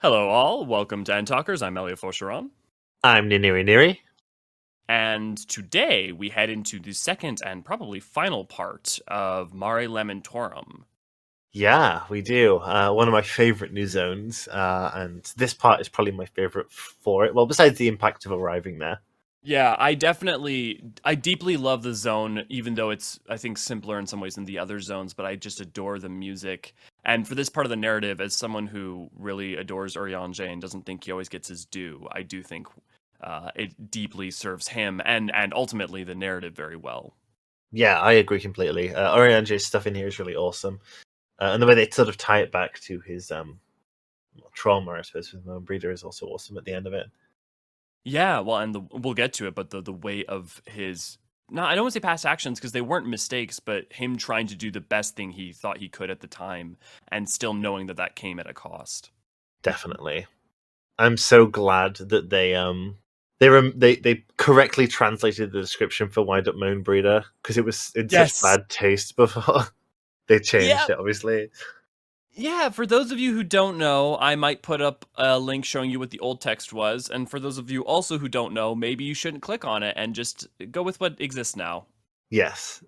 Hello, all. Welcome to Endtalkers. I'm Elliot Fosheron. I'm Niniri Niri. And today we head into the second and probably final part of Mare Lamentorum. Yeah, we do. One of my favorite new zones, and this part is probably my favorite for it. Well, besides the impact of arriving there. Yeah, I deeply love the zone, even though it's, I think, simpler in some ways than the other zones, but I just adore the music. And for this part of the narrative, as someone who really adores Eorzean and doesn't think he always gets his due, I do think it deeply serves him and ultimately the narrative very well. Yeah, I agree completely. Oriange's stuff in here is really awesome, and the way they sort of tie it back to his trauma, I suppose, with Moan Breeder is also awesome at the end of it. Yeah, well, and we'll get to it, but the weight of his, no, I don't want to say past actions because they weren't mistakes, but him trying to do the best thing he thought he could at the time, and still knowing that that came at a cost. Definitely, I'm so glad that they correctly translated the description for Wind Up Moan Breeder because it was in such Yes. bad taste before they Yeah. changed it. Obviously. Yeah, for those of you who don't know, I might put up a link showing you what the old text was, and for those of you also who don't know, maybe you shouldn't click on it and just go with what exists now. Yes,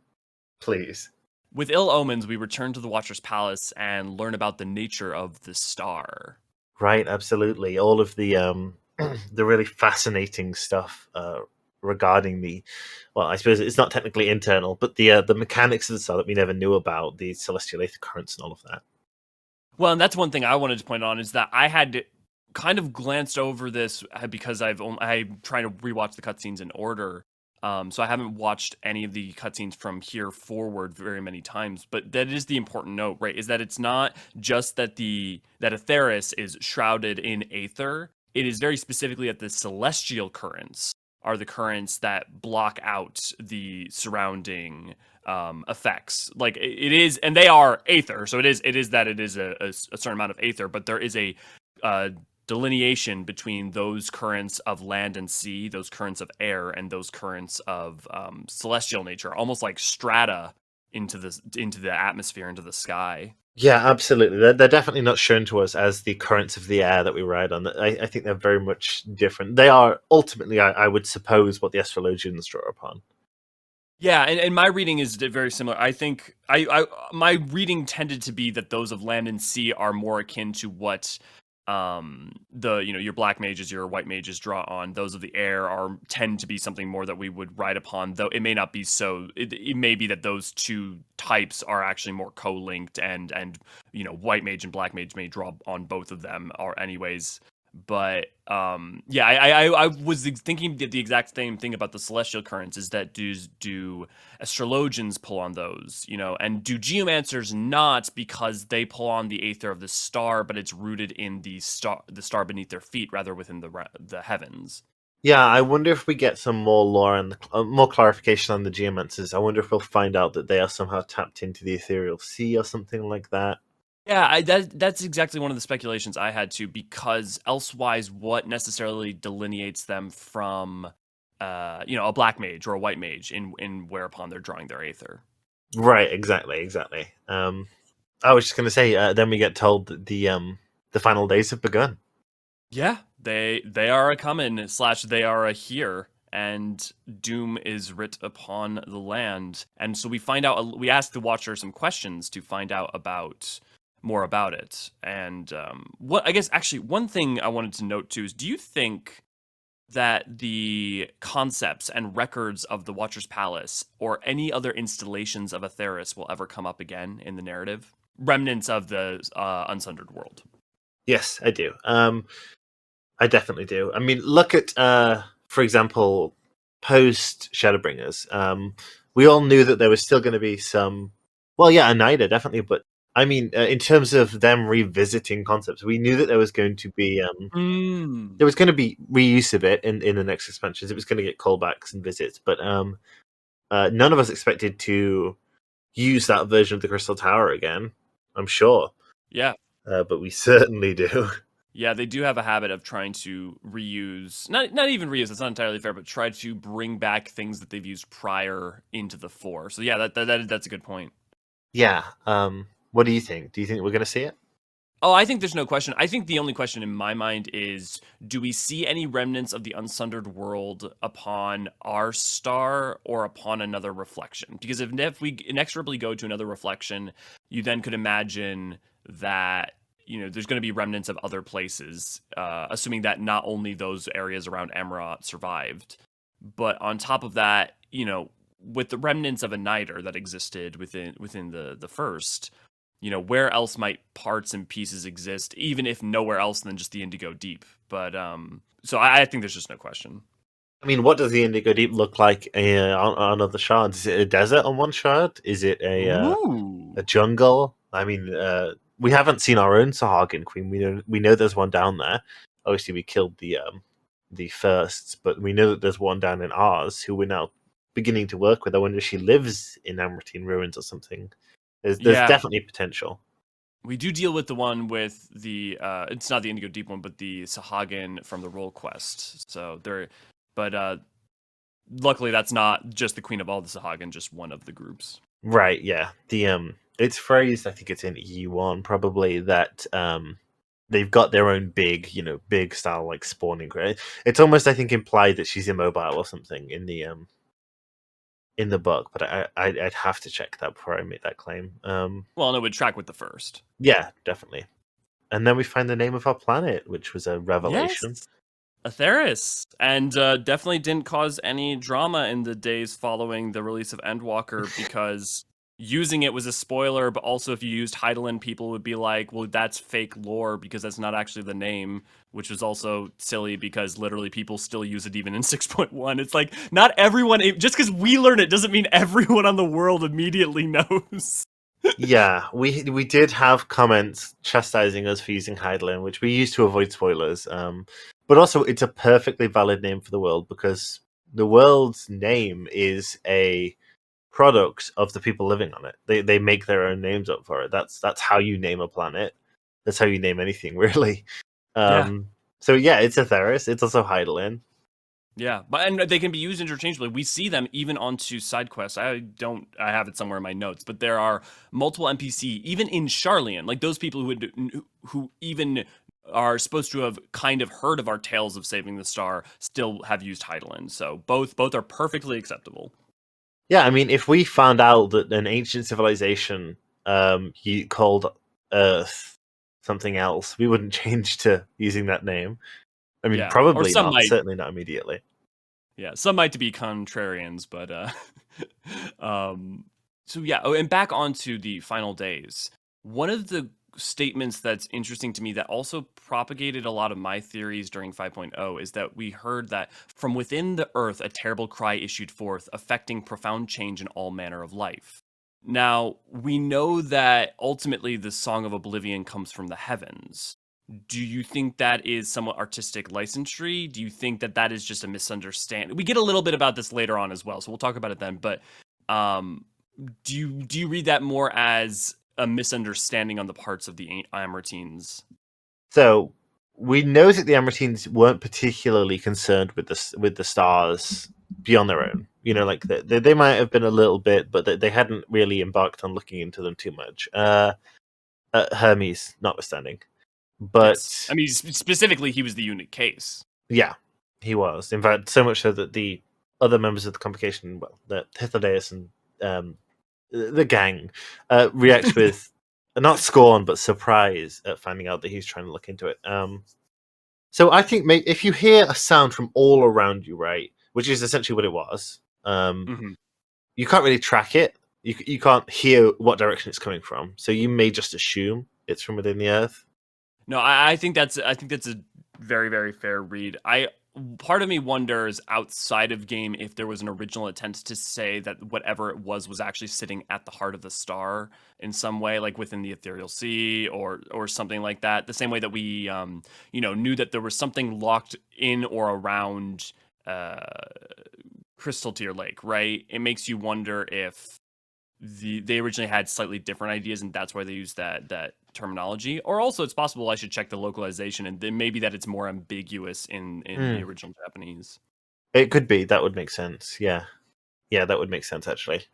please. With ill omens, we return to the Watcher's Palace and learn about the nature of the star. Right, absolutely. All of the the really fascinating stuff regarding well, I suppose it's not technically internal, but the mechanics of the star that we never knew about, the celestial aether currents and all of that. Well, and that's one thing I wanted to point on is that I had kind of glanced over this because I'm trying to rewatch the cutscenes in order. So I haven't watched any of the cutscenes from here forward very many times. But that is the important note, right? Is that it's not just that that Aetheris is shrouded in aether. It is very specifically that the celestial currents are the currents that block out the surrounding effects. Like it is, and they are aether. So it is that it is a certain amount of aether, but there is a delineation between those currents of land and sea, those currents of air, and those currents of celestial nature, almost like strata into the atmosphere, into the sky. Yeah, absolutely. They're definitely not shown to us as the currents of the air that we ride on. I think they're very much different. They are ultimately, I would suppose, what the astrologians draw upon. Yeah, and my reading is very similar. I think my reading tended to be that those of land and sea are more akin to what the your black mages, your white mages draw on. Those of the air tend to be something more that we would ride upon, though it may not be so. It may be that those two types are actually more co-linked, and white mage and black mage may draw on both of them or anyways. But yeah, I was thinking the exact same thing about the celestial currents. Is that do astrologians pull on those, and do geomancers not, because they pull on the aether of the star, but it's rooted in the star beneath their feet rather within the heavens. Yeah, I wonder if we get some more lore and more clarification on the geomancers. I wonder if we'll find out that they are somehow tapped into the ethereal sea or something like that. Yeah, that's exactly one of the speculations I had too, because elsewise, what necessarily delineates them from, a black mage or a white mage in whereupon they're drawing their aether? Right, exactly. I was just going to say, then we get told that the final days have begun. Yeah, they are a coming / they are a here, and doom is writ upon the land. And so we ask the Watcher some questions to find out more about it. And what I guess actually one thing I wanted to note too is, do you think that the concepts and records of the Watcher's Palace or any other installations of Aetheris will ever come up again in the narrative? Remnants of the Unsundered World. Yes, I do. I definitely do. I mean, look at, for example, post Shadowbringers. We all knew that there was still going to be some. Well, yeah, Anida definitely, but I mean, in terms of them revisiting concepts, we knew that there was going to be there was going to be reuse of it in the next expansions. It was going to get callbacks and visits, but none of us expected to use that version of the Crystal Tower again. I'm sure. Yeah. But we certainly do. Yeah, they do have a habit of trying to reuse, not even reuse, that's not entirely fair, but try to bring back things that they've used prior into the fore. So yeah, that's a good point. Yeah. What do you think? Do you think we're going to see it? Oh, I think there's no question. I think the only question in my mind is, do we see any remnants of the unsundered world upon our star or upon another reflection? Because if we inexorably go to another reflection, you then could imagine that, there's going to be remnants of other places, assuming that not only those areas around Emerald survived, but on top of that, with the remnants of a niter that existed within the first, where else might parts and pieces exist, even if nowhere else than just the Indigo Deep. But so I think there's just no question. I mean, what does the Indigo Deep look like on other shards? Is it a desert on one shard? Is it Ooh. a jungle? I mean, we haven't seen our own Sahagin Queen. We know there's one down there. Obviously, we killed the firsts, but we know that there's one down in ours who we're now beginning to work with. I wonder if she lives in Amratine ruins or something. There's Yeah, definitely potential. we do deal with the one with the it's not the Indigo Deep one, but the Sahagin from the Roll Quest. So there, but luckily that's not just the Queen of all the Sahagin, just one of the groups. Right, yeah. It's phrased, I think it's in E1 probably, that they've got their own big style like spawning grid. It's almost, I think, implied that she's immobile or something in the book, but I'd have to check that before I make that claim. Well, and it would track with the first. Yeah, definitely. And then we find the name of our planet, which was a Yes, revelation. Atheris, and definitely didn't cause any drama in the days following the release of Endwalker because using it was a spoiler, but also if you used Hydaelyn, people would be like, well, that's fake lore because that's not actually the name, which was also silly because literally people still use it even in 6.1. It's like, not everyone, just because we learn it doesn't mean everyone on the world immediately knows. Yeah, we did have comments chastising us for using Hydaelyn, which we used to avoid spoilers. But also, it's a perfectly valid name for the world because the world's name is a product of the people living on it. They make their own names up for it. That's how you name a planet. That's how you name anything, really. Yeah. So yeah, it's Atheris. It's also Hydaelyn. Yeah, and they can be used interchangeably. We see them even onto side quests. I have it somewhere in my notes, but there are multiple NPC even in Sharlayan, like those people who even are supposed to have kind of heard of our tales of saving the star still have used Hydaelyn. So both are perfectly acceptable. Yeah, I mean, if we found out that an ancient civilization called Earth something else, we wouldn't change to using that name. I mean, Yeah, or probably some not. might. Certainly not immediately. Yeah, some might be contrarians, but um, so yeah. Oh, and back onto the final days. One of the statements that's interesting to me that also propagated a lot of my theories during 5.0 is that we heard that from within the earth a terrible cry issued forth, affecting profound change in all manner of life. Now, we know that ultimately the Song of Oblivion comes from the heavens. Do you think that is somewhat artistic licensure? Do you think that that is just a misunderstanding? We get a little bit about this later on as well, so we'll talk about it then. But um, do you read that more as a misunderstanding on the parts of the Amortines? So we know that the Amratines weren't particularly concerned with the stars beyond their own. Like they might have been a little bit, but they hadn't really embarked on looking into them too much. Hermes, notwithstanding. Yes, But I mean specifically, he was the unique case. yeah, he was. In fact, so much so that the other members of the convocation, well, the Hythlodaeus and the gang, react with not scorn but surprise at finding out that he's trying to look into it. So I think if you hear a sound from all around you, right, which is essentially what it was, Hmm. you can't really track it. You can't hear what direction it's coming from, so you may just assume it's from within the earth. No, I think that's a very very fair read. Part of me wonders outside of game if there was an original intent to say that whatever it was actually sitting at the heart of the star in some way, like within the ethereal sea or something like that. The same way that we knew that there was something locked in or around uh, Crystal Tier Lake, right? It makes you wonder if they originally had slightly different ideas and that's why they used that terminology, or also it's possible I should check the localization and then maybe that it's more ambiguous in the Mm. original Japanese. It could be. That would make sense. Yeah, that would make sense actually.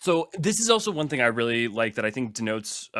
So this is also one thing I really like that I think denotes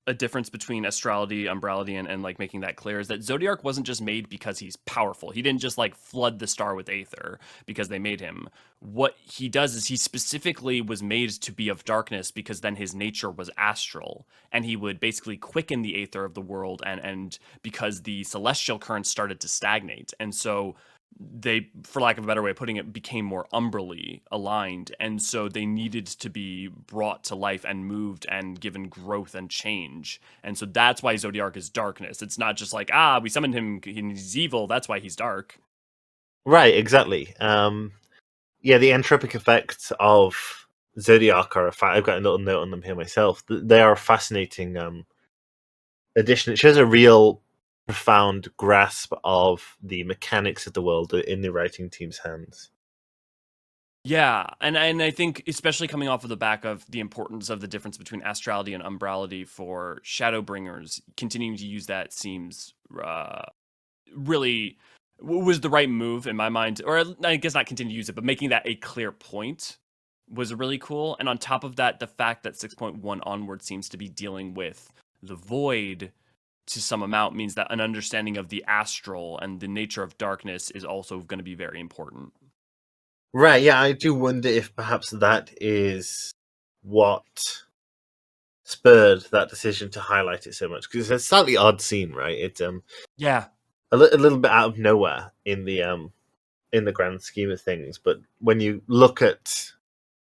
a difference between astrality, umbrality, and like making that clear is that Zodiark wasn't just made because he's powerful. He didn't just like flood the star with aether because they made him. What he does is he specifically was made to be of darkness because then his nature was astral, and he would basically quicken the aether of the world, and because the celestial currents started to stagnate, and so they, for lack of a better way of putting it, became more umbrally aligned, and so they needed to be brought to life and moved and given growth and change. And so that's why Zodiark is darkness. It's not just like, we summoned him and he's evil, that's why he's dark. Right, exactly. Yeah, the entropic effects of Zodiac are I've got a little note on them here myself. They are a fascinating addition. It shows a real profound grasp of the mechanics of the world in the writing team's hands. Yeah, and I think especially coming off of the back of the importance of the difference between astrality and umbrality for Shadowbringers, continuing to use that seems really was the right move in my mind. Or I guess not continue to use it, but making that a clear point was really cool. And on top of that, the fact that 6.1 onward seems to be dealing with the void to some amount means that an understanding of the astral and the nature of darkness is also going to be very important. Right, yeah, I do wonder if perhaps that is what spurred that decision to highlight it so much, because it's a slightly odd scene, right? It's Yeah. a little bit out of nowhere in the grand scheme of things, but when you look at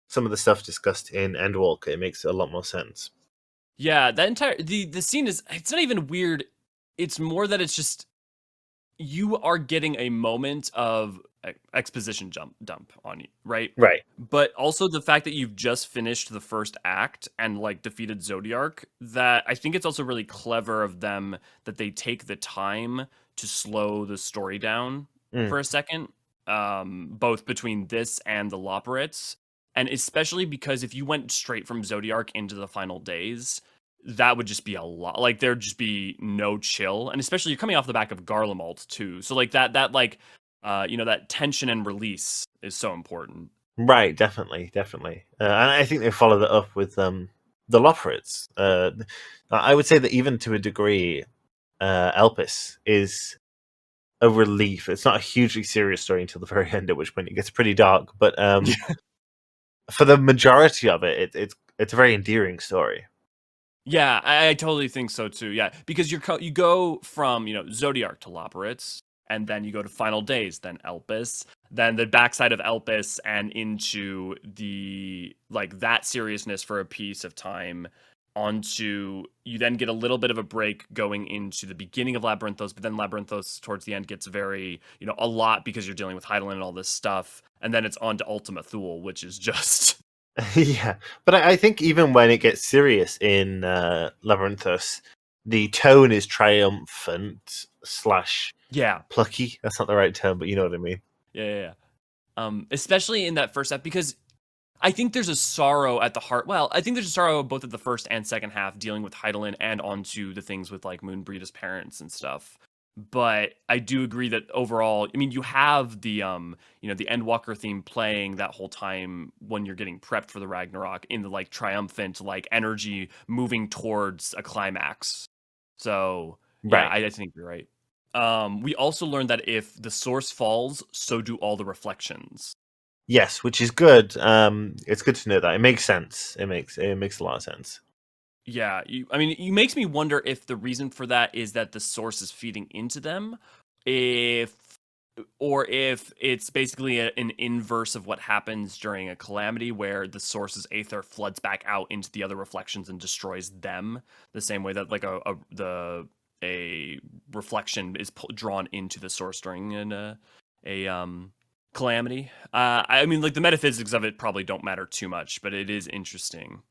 some of the stuff discussed in Endwalker, it makes a lot more sense. Yeah, that entire the scene is, it's not even weird. It's more that it's just you are getting a moment of exposition dump on you, right? Right. But also the fact that you've just finished the first act and like defeated Zodiark, that I think it's also really clever of them that they take the time to slow the story down Mm. for a second, both between this and the Loporrits. And especially because if you went straight from Zodiark into the final days, that would just be a lot. Like there'd just be no chill, and especially you're coming off the back of Garlemald too. So like that like that tension and release is so important. Right, definitely, definitely, and I think they follow that up with the Loporrits. I would say that even to a degree, Elpis is a relief. It's not a hugely serious story until the very end, at which point it gets pretty dark. But for the majority of it, it's a very endearing story. Yeah, I totally think so too. Yeah, because you go from Zodiark to Loporrits, and then you go to Final Days, then Elpis, then the backside of Elpis, and into the like that seriousness for a piece of time. Onto you then get a little bit of a break going into the beginning of Labyrinthos, but then Labyrinthos towards the end gets very a lot because you're dealing with Hydaelyn and all this stuff, and then it's on to Ultima Thule, which is just Yeah, but I think even when it gets serious in Labyrinthos, the tone is triumphant slash yeah. plucky. That's not the right term, but you know what I mean. Yeah. Especially in that first half, because I think there's a sorrow at the heart. Well, I think there's a sorrow both at the first and second half, dealing with Hydaelyn and onto the things with like Moonbreeda's parents and stuff. But I do agree that overall, I mean, you have the the Endwalker theme playing that whole time when you're getting prepped for the Ragnarok in the like triumphant like energy moving towards a climax. So yeah, Right. I think you're right. We also learned that if the source falls, so do all the reflections. Yes, which is good. It's good to know that. It makes sense. It makes a lot of sense. Yeah, I mean, it makes me wonder if the reason for that is that the source is feeding into them, if or if it's basically an inverse of what happens during a calamity where the source's aether floods back out into the other reflections and destroys them, the same way that like a reflection is drawn into the source during a calamity. I mean, like the metaphysics of it probably don't matter too much, but it is interesting.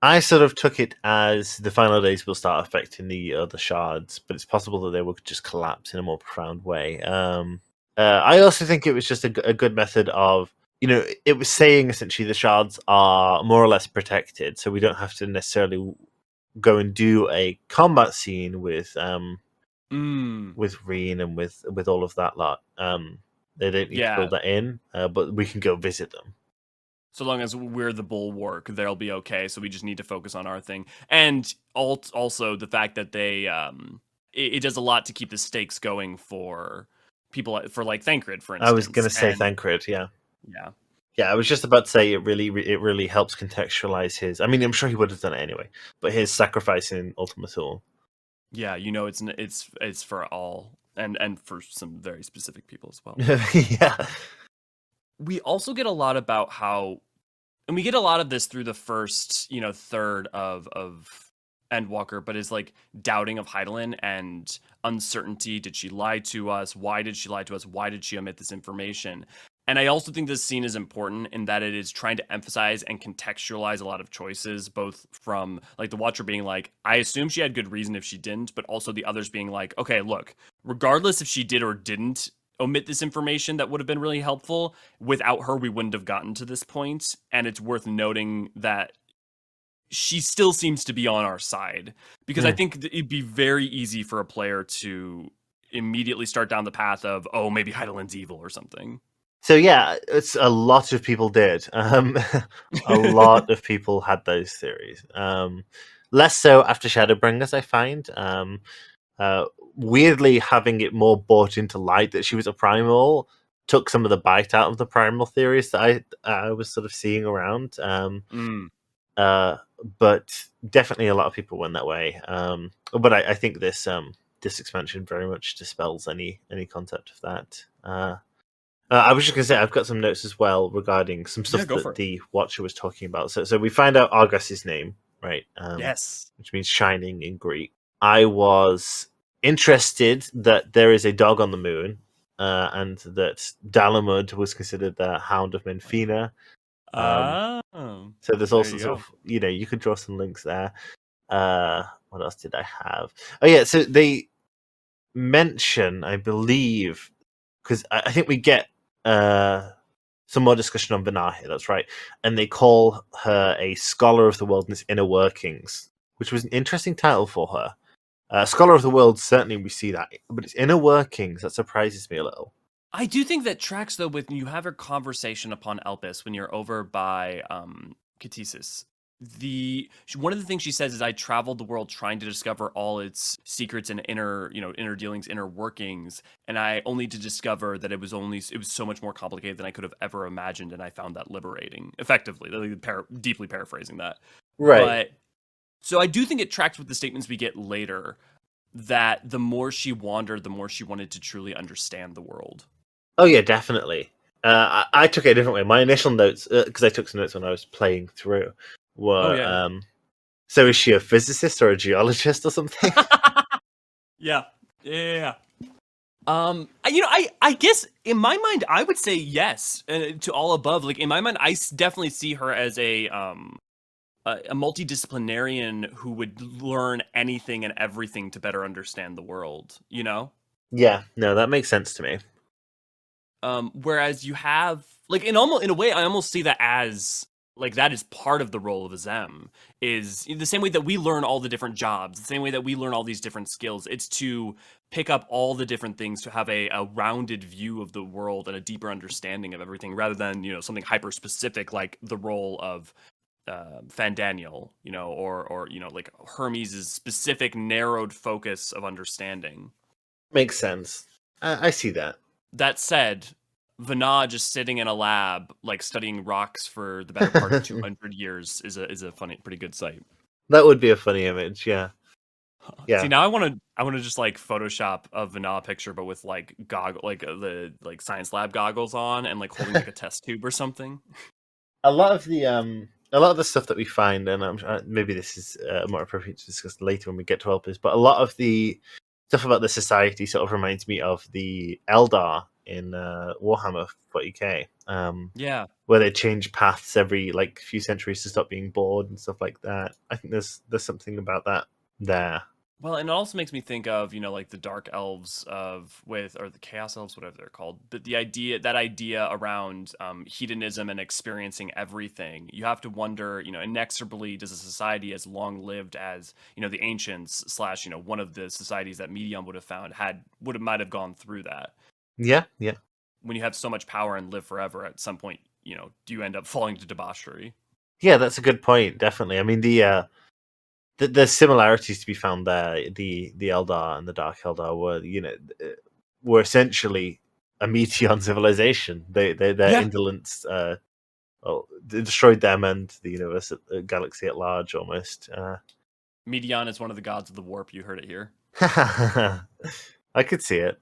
I sort of took it as the final days will start affecting the other shards, but it's possible that they will just collapse in a more profound way. I also think it was just a good method of, it was saying essentially the shards are more or less protected, so we don't have to necessarily go and do a combat scene with Reen and with all of that lot. They don't need to Yeah, build that in, but we can go visit them. So long as we're the bulwark, they'll be okay. So we just need to focus on our thing. And also the fact that it does a lot to keep the stakes going for people, for like Thancred, for I was instance. going to say Thancred, yeah. Yeah. Yeah, I was just about to say it really helps contextualize his. I mean, I'm sure he would have done it anyway, but his sacrifice in Ultima Thule. Yeah, it's for all and for some very specific people as well. Yeah. We also get a lot about how, and we get a lot of this through the first, third of Endwalker, but is like doubting of Hydaelyn and uncertainty. Did she lie to us? Why did she lie to us? Why did she omit this information? And I also think this scene is important in that it is trying to emphasize and contextualize a lot of choices, both from like the Watcher being like, I assume she had good reason if she didn't, but also the others being like, okay, look, regardless if she did or didn't omit this information that would have been really helpful, without her, we wouldn't have gotten to this point. And it's worth noting that she still seems to be on our side, because I think it'd be very easy for a player to immediately start down the path of, oh, maybe Hydaelyn's evil or something. So yeah, it's a lot of people did. A lot of people had those theories. Less so after Shadowbringers, I find. Weirdly, having it more brought into light that she was a primal took some of the bite out of the primal theories that I was sort of seeing around. But definitely a lot of people went that way. But I think this expansion very much dispels any concept of that. I was just going to say, I've got some notes as well regarding some stuff that the Watcher was talking about. So we find out Argos's name, right? Yes. Which means shining in Greek. I was interested that there is a dog on the moon, and that Dalamud was considered the Hound of Menfina. So there's also sort of, you could draw some links there. What else did I have? Oh yeah, so they mention, I believe, because I think we get some more discussion on Vanahe, that's right. And they call her a scholar of the world and its inner workings, which was an interesting title for her. Scholar of the world, certainly we see that, but its inner workings, that surprises me a little. I do think that tracks, though, with you have a conversation upon Elpis when you're over by Katisis. One of the things she says is, I traveled the world trying to discover all its secrets and inner dealings, inner workings, and I only to discover that it was so much more complicated than I could have ever imagined, and I found that liberating. Effectively, deeply paraphrasing that, right? But so I do think it tracks with the statements we get later, that the more she wandered, the more she wanted to truly understand the world. Oh yeah, definitely. I took it a different way. My initial notes, because I took some notes when I was playing through, were so is she a physicist or a geologist or something? Yeah. I guess in my mind I would say yes to all above. Like in my mind, I definitely see her as a multidisciplinarian who would learn anything and everything to better understand the world. Yeah, no, that makes sense to me. Whereas you have like in a way, I almost see that as like that is part of the role of a Zem, is the same way that we learn all the different jobs, the same way that we learn all these different skills. It's to pick up all the different things, to have a rounded view of the world and a deeper understanding of everything, rather than something hyper specific like the role of Fandaniel, or like Hermes' specific narrowed focus of understanding. Makes sense. I see that. That said, Vana just sitting in a lab, like studying rocks for the better part of 200 years, is a funny, pretty good sight. That would be a funny image, yeah. Yeah. See, now I want to just like Photoshop a Vana picture, but with like the science lab goggles on, and like holding like a test tube or something. A lot of the stuff that we find, and I'm sure maybe this is more appropriate to discuss later when we get to Elpis, but a lot of the stuff about the society sort of reminds me of the Eldar in Warhammer 40k. Yeah, where they change paths every few centuries to stop being bored and stuff like that. I think there's something about that there. Well, and it also makes me think of, like the dark elves or the chaos elves, whatever they're called. But that idea around hedonism and experiencing everything, you have to wonder, inexorably, does a society as long lived as, the ancients / one of the societies that Medium would have found might have gone through that. Yeah. When you have so much power and live forever, at some point, do you end up falling to debauchery? Yeah, that's a good point. Definitely. I mean, there's similarities to be found there. The Eldar and the Dark Eldar were essentially a Meteon civilization. Their Yeah. indolence they destroyed them and the universe, galaxy at large, almost. Medion is one of the gods of the warp. You heard it here. I could see it.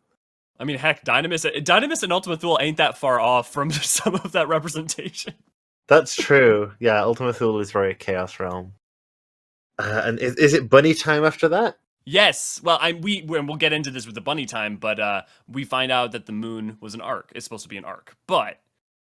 I mean, heck, Dynamis and Ultima Thule ain't that far off from some of that representation. That's true. Yeah, Ultima Thule is very Chaos Realm. And is it bunny time after that? Yes. Well, we'll get into this with the bunny time, but we find out that the moon was an arc. It's supposed to be an arc, but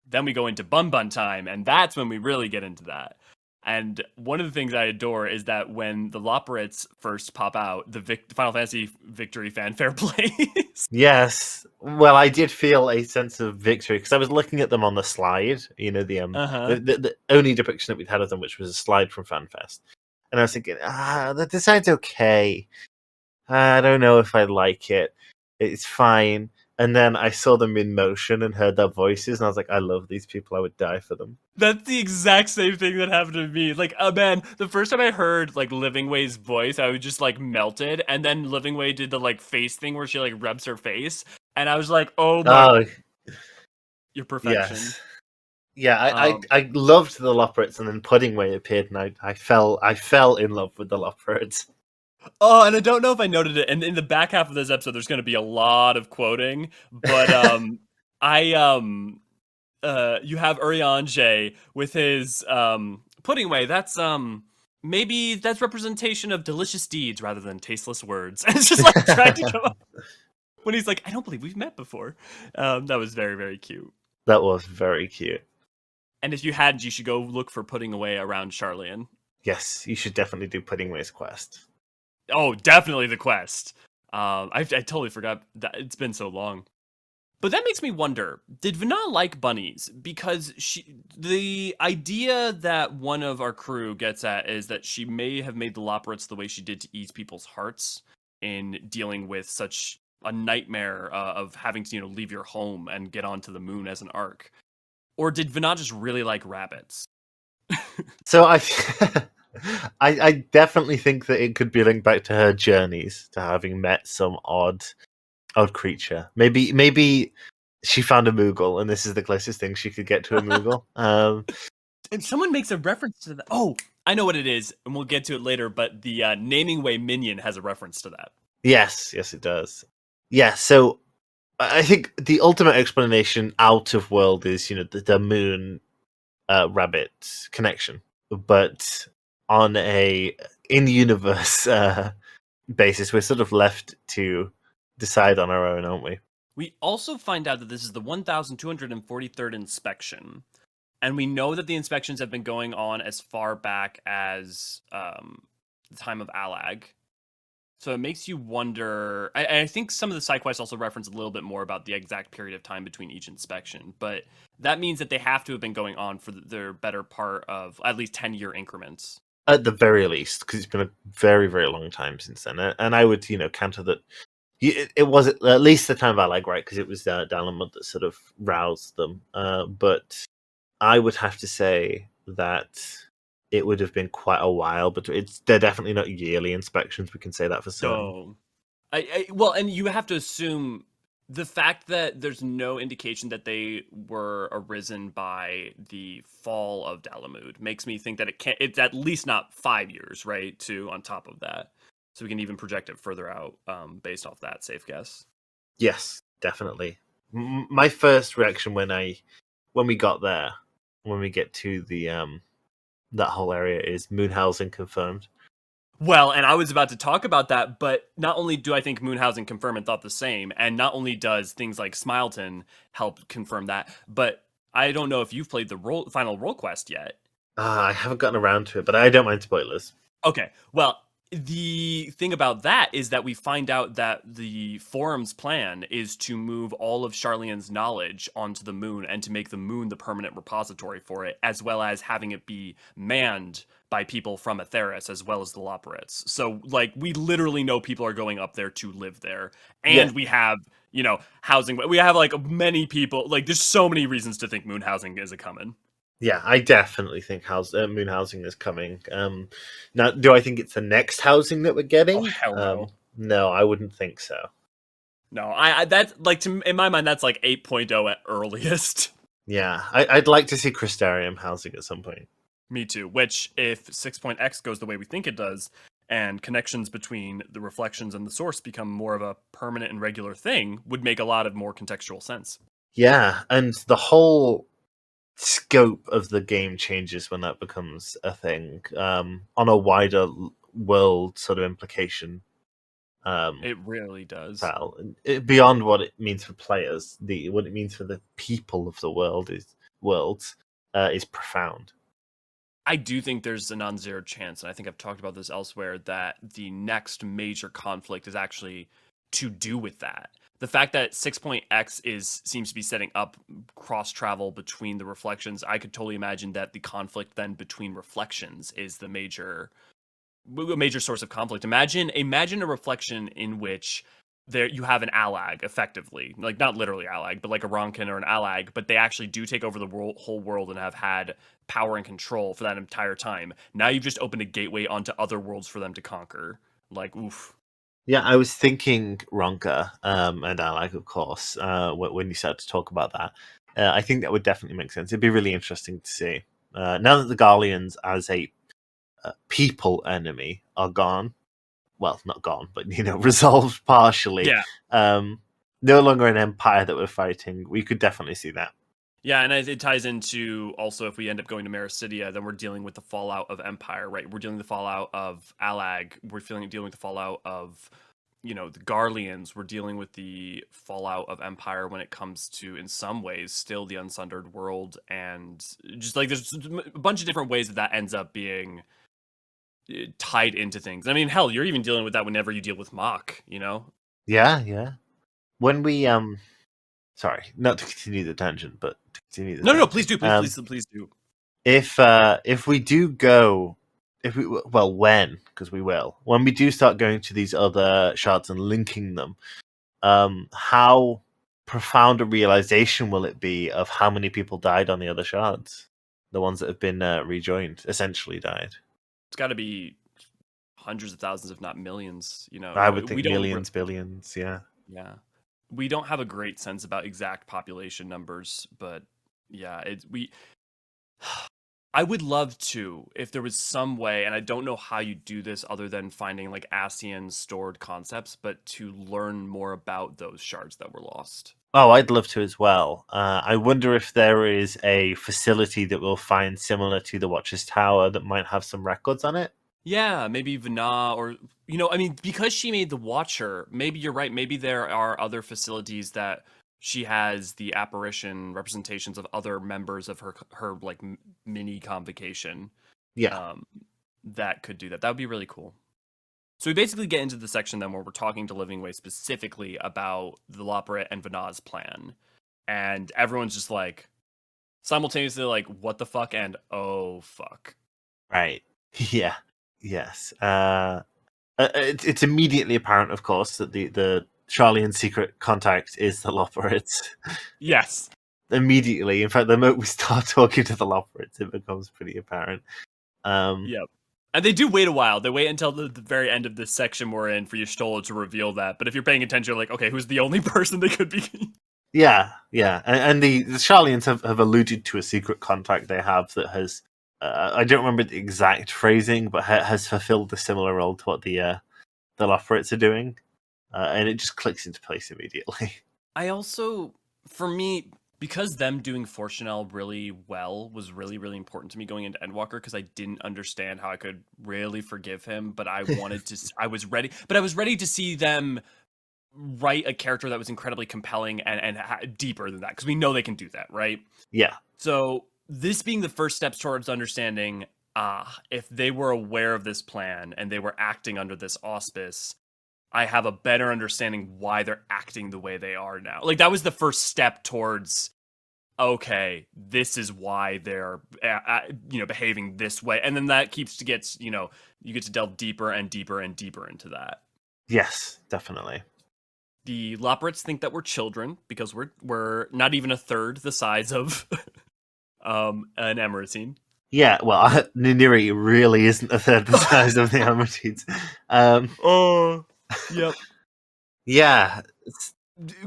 then we go into Bun time, and that's when we really get into that. And one of the things I adore is that when the Loporrits first pop out, the Final Fantasy victory fanfare plays. Yes. Well, I did feel a sense of victory because I was looking at them on the slide. The only depiction that we'd had of them, which was a slide from FanFest, and I was thinking, the design's okay. I don't know if I like it. It's fine. And then I saw them in motion and heard their voices, and I was like, I love these people. I would die for them. That's the exact same thing that happened to me. Like, man, the first time I heard like Living Way's voice, I was just like melted. And then Living Way did the like face thing where she like rubs her face, and I was like, oh my, your perfection. Yes. Yeah, I loved the Loporrits, and then Puddingway appeared, and I fell in love with the Loporrits. Oh, and I don't know if I noted it. And in the back half of this episode, there's going to be a lot of quoting, but you have Urianger with his Puddingway. That's maybe that's representation of delicious deeds rather than tasteless words. And it's just like trying to come up when he's like, I don't believe we've met before. That was very, very cute. That was very cute. And if you hadn't, you should go look for Pudding Away around Charlian. Yes, you should definitely do Puddingway's quest. Oh, definitely the quest. I totally forgot that it's been so long. But that makes me wonder, did Vana like bunnies? Because the idea that one of our crew gets at is that she may have made the Loporrits the way she did to ease people's hearts in dealing with such a nightmare of having to, leave your home and get onto the moon as an arc. Or did Vana just really like rabbits? So I definitely think that it could be linked back to her journeys, to having met some odd creature. Maybe she found a Moogle, and this is the closest thing she could get to a Moogle. And someone makes a reference to that. Oh, I know what it is, and we'll get to it later. But the Naming Way minion has a reference to that. Yes, it does. Yeah, so I think the ultimate explanation out of world is the moon rabbit connection, but on a in-universe basis, we're sort of left to decide on our own, aren't we? We also find out that this is the 1,243rd inspection, and we know that the inspections have been going on as far back as the time of Alag. So it makes you wonder. I think some of the side quests also reference a little bit more about the exact period of time between each inspection, but that means that they have to have been going on for their better part of at least 10-year increments. At the very least, because it's been a very, very long time since then. And I would, counter that it was at least the time of Alag, right? Because it was Dalamud that sort of roused them. But I would have to say that it would have been quite a while, but they're definitely not yearly inspections. We can say that for certain. Well, and you have to assume the fact that there's no indication that they were arisen by the fall of Dalamud makes me think that it's at least not 5 years, right? On top of that. So we can even project it further out based off that safe guess. Yes, definitely. My first reaction when we got there, when we get to the that whole area, is Moonhousing confirmed. Well, and I was about to talk about that, but not only do I think Moonhousing confirmed and thought the same, and not only does things like Smileton help confirm that, but I don't know if you've played the final role quest yet. I haven't gotten around to it, but I don't mind spoilers. Okay, well, the thing about that is that we find out that the Forum's plan is to move all of Charlene's knowledge onto the moon and to make the moon the permanent repository for it, as well as having it be manned by people from Atheris as well as the Loporrits. So, like, we literally know people are going up there to live there. Yeah, And we have, housing. We have, like, many people. Like, there's so many reasons to think moon housing is a coming. yeah, I definitely think moon housing is coming. Now, do I think it's the next housing that we're Oh, getting? hell no. No, I wouldn't think so. No, I that's like in my mind that's like 8.0 at earliest. Yeah, I'd like to see Crystarium housing at some point. Me too. Which, if 6.x goes the way we think it does, and connections between the reflections and the source become more of a permanent and regular thing, would make a lot of more contextual sense. Yeah, and the whole scope of the game changes when that becomes a thing, on a wider world sort of implication. It really does. Style. Beyond what it means for players, what it means for the people of the worlds is profound. I do think there's a non-zero chance, and I think I've talked about this elsewhere, that the next major conflict is actually to do with that. The fact that 6.x seems to be setting up cross travel between the reflections, I could totally imagine that the conflict then between reflections is the major source of conflict. Imagine a reflection in which there you have an allag, effectively, like not literally allag, but like a Ronkin or an allag, but they actually do take over the whole world and have had power and control for that entire time. Now you've just opened a gateway onto other worlds for them to conquer. Like, oof. Yeah, I was thinking Ronka, and Allag, of course, when you started to talk about that. I think that would definitely make sense. It'd be really interesting to see. Now that the Garleans as a people enemy are gone, well, not gone, but resolved partially. Yeah. No longer an empire that we're fighting. We could definitely see that. Yeah, and it ties into also if we end up going to Mericidia, then we're dealing with the fallout of Empire, right? We're dealing with the fallout of Allag. We're dealing with the fallout of, the Garleans. We're dealing with the fallout of Empire when it comes to, in some ways, still the Unsundered World, and just like there's a bunch of different ways that ends up being tied into things. I mean, hell, you're even dealing with that whenever you deal with Mach, Yeah. When we sorry, not to continue the tangent, but to continue the No, please do, please do. If we do go, because when we do start going to these other shards and linking them, how profound a realization will it be of how many people died on the other shards? The ones that have been rejoined essentially died. It's got to be hundreds of thousands, if not millions. I would think millions, billions. Yeah. We don't have a great sense about exact population numbers, but yeah, I would love to, if there was some way, and I don't know how you do this other than finding like ASEAN stored concepts, but to learn more about those shards that were lost. Oh, I'd love to as well. I wonder if there is a facility that we'll find similar to the Watcher's Tower that might have some records on it. Yeah, maybe Vana, or I mean, because she made the Watcher, maybe you're right. Maybe there are other facilities that she has the apparition representations of other members of her like mini convocation. Yeah, that could do that. That would be really cool. So we basically get into the section then where we're talking to Living Way specifically about the Loporrit and Vana's plan, and everyone's just like simultaneously like, "What the fuck?" and "Oh fuck." right. Yeah. Yes. It's immediately apparent, of course, that the Charlene's secret contact is the Loporrits. Yes. Immediately. In fact, the moment we start talking to the Loporrits, it becomes pretty apparent. Yep. And they do wait a while. They wait until the very end of this section we're in for Y'shtola to reveal that. But if you're paying attention, you're like, okay, who's the only person they could be? Yeah. And the Charleans have alluded to a secret contact they have that has... I don't remember the exact phrasing, but has fulfilled a similar role to what the Loporrits are doing. And it just clicks into place immediately. I also, for me, because them doing Fortunel really well was really, really important to me going into Endwalker, because I didn't understand how I could really forgive him, but I wanted to, I was ready to see them write a character that was incredibly compelling and deeper than that, because we know they can do that, right? Yeah. So this being the first steps towards understanding if they were aware of this plan and they were acting under this auspice, I have a better understanding why they're acting the way they are now. Like, that was the first step towards, okay, this is why they're, behaving this way. And then that gets, you get to delve deeper and deeper and deeper into that. Yes, definitely. The Loporrits think that we're children because we're not even a third the size of an Emeraldine. Yeah, well, Niniri really isn't a third the size of the Amatids. Oh, yep. Yeah,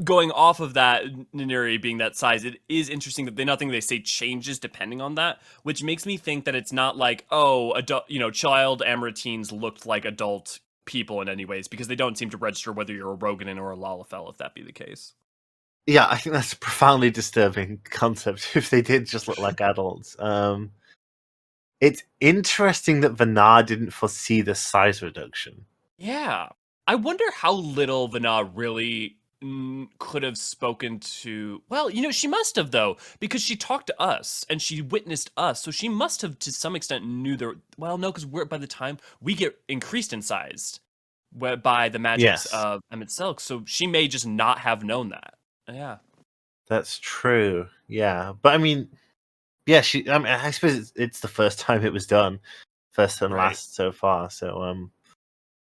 Going off of that, Niniri being that size, it is interesting that nothing they say changes depending on that, which makes me think that it's not like, adult, child Amratines looked like adult people in any ways, because they don't seem to register whether you're a Roganin or a Lalafell, if that be the case. yeah, I think that's a profoundly disturbing concept if they did just look like adults. It's interesting that Vanar didn't foresee the size reduction. Yeah. I wonder how little Vanar really could have spoken to. Well, she must have, though, because she talked to us and she witnessed us. So she must have, to some extent, knew there. Well, no, because by the time we get increased in size by the magics of Emmett Selk. So she may just not have known that. Yeah. That's true. Yeah. But I mean, yeah, I suppose it's the first time it was done. First and last so far. So,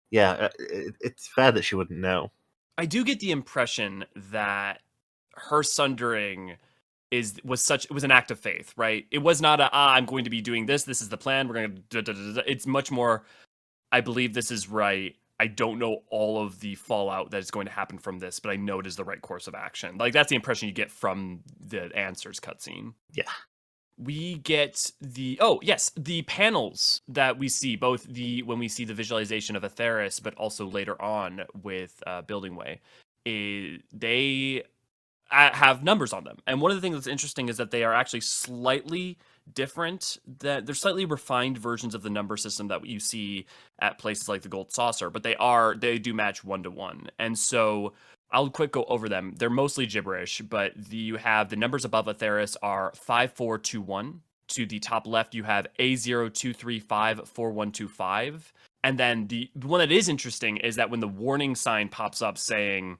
yeah, it's fair that she wouldn't know. I do get the impression that her sundering was an act of faith, right? It was not I'm going to be doing this. This is the plan. We're going to. It's much more, I believe this is right. I don't know all of the fallout that is going to happen from this, but I know it is the right course of action. Like, that's the impression you get from the Answers cutscene. Yeah. We get the panels that we see, both when we see the visualization of Atheris, but also later on with Building Way. They have numbers on them, and one of the things that's interesting is that they are actually slightly different. That they're slightly refined versions of the number system that you see at places like the Gold Saucer, but they do match 1-to-1, and so I'll quick go over them. They're mostly gibberish, but you have the numbers above Atheris are 5421. To the top left, you have A02354125. And then the one that is interesting is that when the warning sign pops up saying,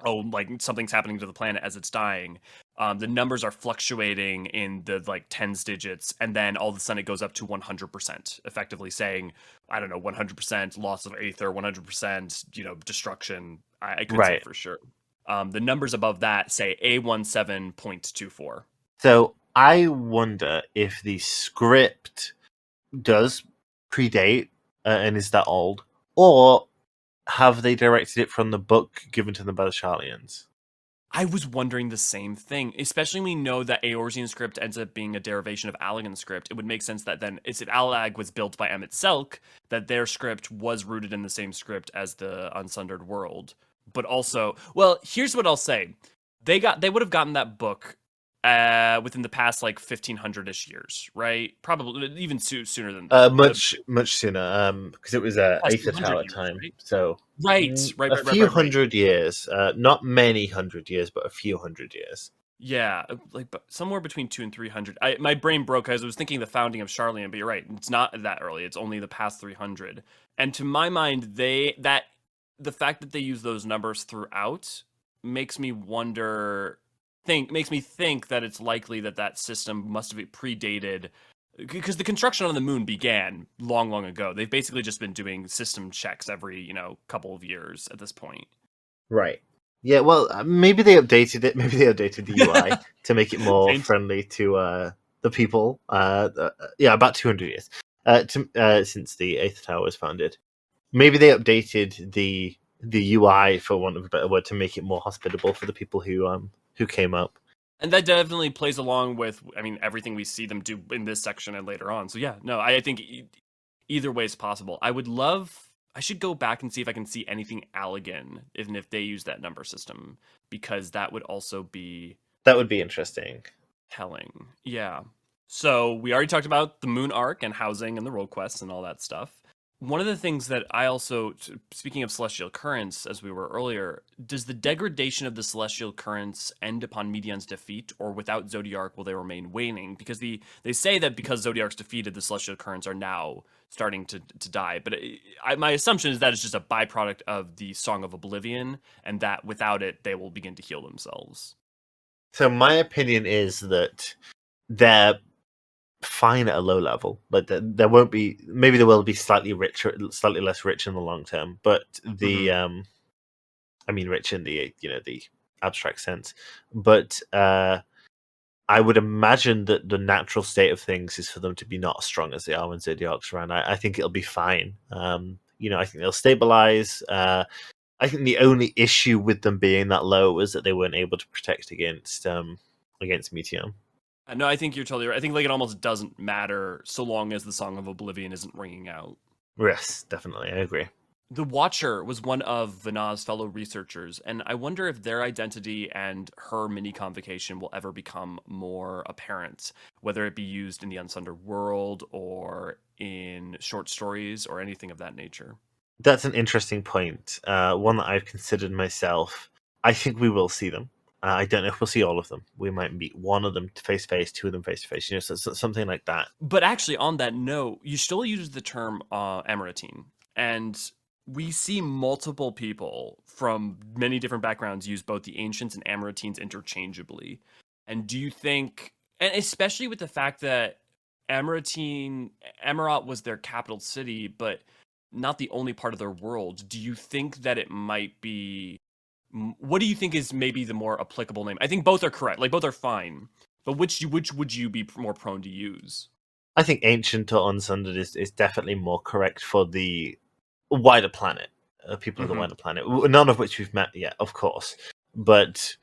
oh, like something's happening to the planet as it's dying, the numbers are fluctuating in the tens digits, and then all of a sudden it goes up to 100%, effectively saying, I don't know, 100% loss of aether, 100%, destruction. I couldn't say for sure. The numbers above that say A17.24. So I wonder if the script does predate and is that old, or have they directed it from the book given to them by the Sharlayans? I was wondering the same thing, especially when we know that Eorzean script ends up being a derivation of Allagan script. It would make sense that then, if Allag was built by Emmett Selk, that their script was rooted in the same script as the Unsundered World. But also, well, here's what I'll say: they would have gotten that book within the past 1500-ish years, right? Probably even sooner than that. Much sooner, because it was Aether Tower time. Right? So a few hundred years, not many hundred years, but a few hundred years. Yeah, somewhere between 200 and 300. My brain broke as I was thinking the founding of Sharlayan, but you're right, it's not that early. It's only the past 300. And to my mind, the fact that they use those numbers throughout makes me think that it's likely that system must have predated, because the construction on the moon began long, long ago. They've basically just been doing system checks every, couple of years at this point. Right. Yeah, well, maybe they updated it. Maybe they updated the UI to make it more friendly to the people. About 200 years since the Aether Tower was founded. Maybe they updated the UI, for want of a better word, to make it more hospitable for the people who came up. And that definitely plays along with, everything we see them do in this section and later on. So yeah, no, I think either way is possible. I should go back and see if I can see anything Allagan, even if they use that number system, because that would also be... That would be interesting. Telling. Yeah. So we already talked about the Moon Arc and housing and the role quests and all that stuff. One of the things that I also, speaking of celestial currents, as we were earlier, does the degradation of the celestial currents end upon Medion's defeat, or without Zodiark will they remain waning? Because they say that because Zodiark's defeated, the celestial currents are now starting to die. But my assumption is that it's just a byproduct of the Song of Oblivion, and that without it, they will begin to heal themselves. So my opinion is that they're fine at a low level. Like there won't be, maybe there will be slightly richer, slightly less rich in the long term, but the I mean rich in the the abstract sense. But I would imagine that the natural state of things is for them to be not as strong as they are when Zodiark's around. I think it'll be fine. I think they'll stabilize. I think the only issue with them being that low was that they weren't able to protect against Meteion. No, I think you're totally right. I think like it almost doesn't matter so long as the Song of Oblivion isn't ringing out. Yes, definitely, I agree. The Watcher was one of Vanna's fellow researchers, and I wonder if their identity and her mini convocation will ever become more apparent, whether it be used in the Unsundered World or in short stories or anything of that nature. That's an interesting point. One that I've considered myself. I think we will see them. I don't know if we'll see all of them. We might meet one of them face to face, two of them face to face. So something like that. But actually, on that note, you still use the term Amaratine, and we see multiple people from many different backgrounds use both the Ancients and Amaratines interchangeably. And do you think, and especially with the fact that Amarat was their capital city, but not the only part of their world, do you think that it might be, what do you think is maybe the more applicable name? I think both are correct, like both are fine, but which would you be more prone to use? I think Ancient or Unsundered is definitely more correct for the wider planet, people of the wider planet, none of which we've met yet, of course. But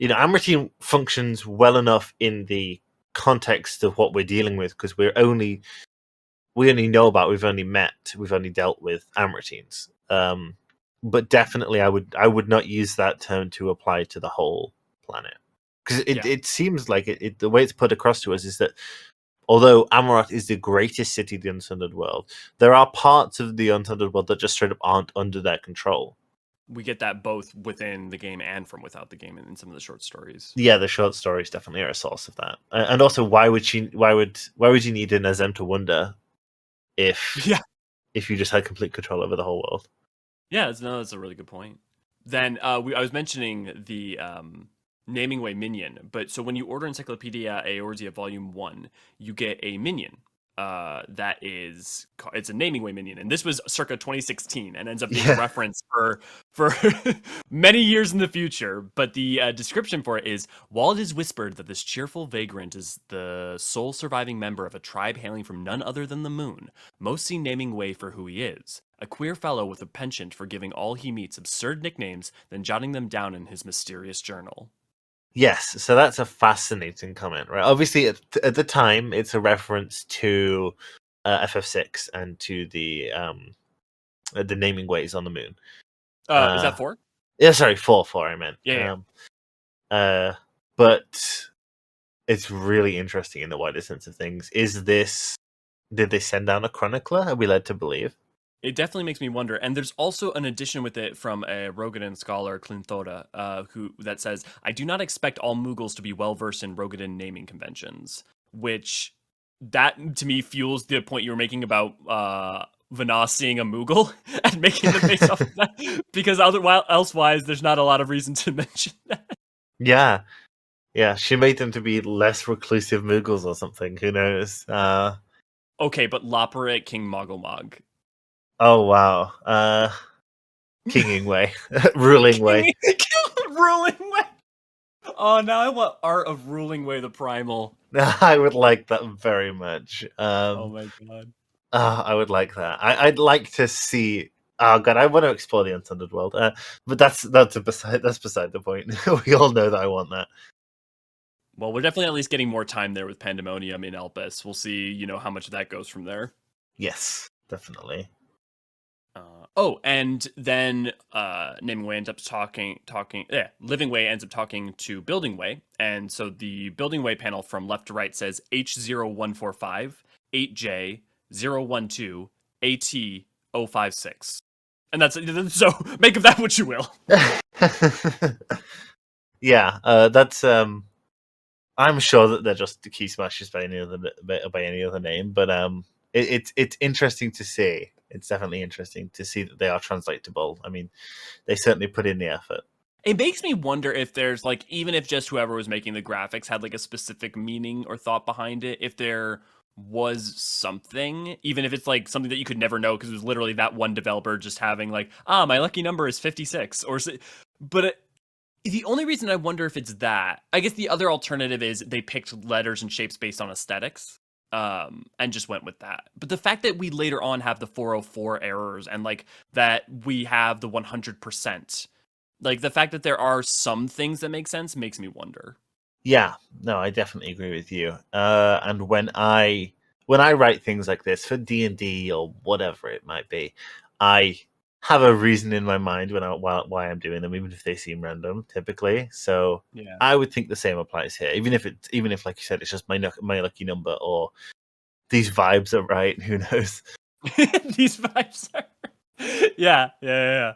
Amaratine functions well enough in the context of what we're dealing with because we only know about, we've only dealt with Amaratines. But definitely, I would not use that term to apply to the whole planet because it seems like the way it's put across to us is that although Amarat is the greatest city of the Unsundered World, there are parts of the Unsundered World that just straight up aren't under their control. We get that both within the game and from without the game in some of the short stories. Yeah, the short stories definitely are a source of that. And also, why would you need an Azem to Wonder if you just had complete control over the whole world? Yeah, that's a really good point. Then I was mentioning the naming way minion, but so when you order Encyclopedia Eorzea Volume 1, you get a minion. It's a naming way minion, and this was circa 2016 and ends up being a reference for many years in the future. But the description for it is, while it is whispered that this cheerful vagrant is the sole surviving member of a tribe hailing from none other than the moon, most see naming way for who he is, a queer fellow with a penchant for giving all he meets absurd nicknames, then jotting them down in his mysterious journal. Yes, so that's a fascinating comment, right? Obviously, at the time, it's a reference to FF6 and to the naming ways on the moon. Is that 4? Yeah, sorry, 4. I meant. Yeah. But it's really interesting in the wider sense of things. Did they send down a chronicler? Are we led to believe? It definitely makes me wonder. And there's also an addition with it from a Rogadan scholar, Clinthora, that says, I do not expect all Mughals to be well-versed in Rogadan naming conventions, which that, to me, fuels the point you were making about Vanna seeing a Mughal and making them based off of that, because elsewise, there's not a lot of reason to mention that. Yeah. Yeah, she made them to be less reclusive Mughals or something. Who knows? Okay, but Loporit, King Mogglmog. Oh, wow. Kinging way. Ruling way. Ruling way. Oh, now I want Art of Ruling Way the Primal. I would like that very much. Oh my god. I would like that. I'd like to see. Oh god, I want to explore the Unsundered World. But that's beside the point. We all know that I want that. Well, we're definitely at least getting more time there with Pandemonium in Elpis. We'll see, how much of that goes from there. Yes, definitely. And then Naming Way ends up Living Way ends up talking to Building Way. And so the Building Way panel from left to right says H0145, 8J, 012, AT, FFXIV. And that's so make of that what you will. Yeah, that's. I'm sure that they're just key smashes by any other name, but it's interesting to see. It's definitely interesting to see that they are translatable. I mean, they certainly put in the effort. It makes me wonder if there's like, even if just whoever was making the graphics had like a specific meaning or thought behind it, if there was something, even if it's like something that you could never know because it was literally that one developer just having like, my lucky number is 56 but the only reason I wonder if it's that, I guess the other alternative is they picked letters and shapes based on aesthetics, and just went with that. But the fact that we later on have the 404 errors and like that we have the 100%, like the fact that there are some things that make sense makes me wonder. Yeah, no, I definitely agree with you. And when I write things like this for D&D or whatever it might be, I have a reason in my mind why I'm doing them, even if they seem random, typically. So Yeah. I would think the same applies here, even if like you said, it's just my lucky number or these vibes are right. Who knows? These vibes are. Yeah.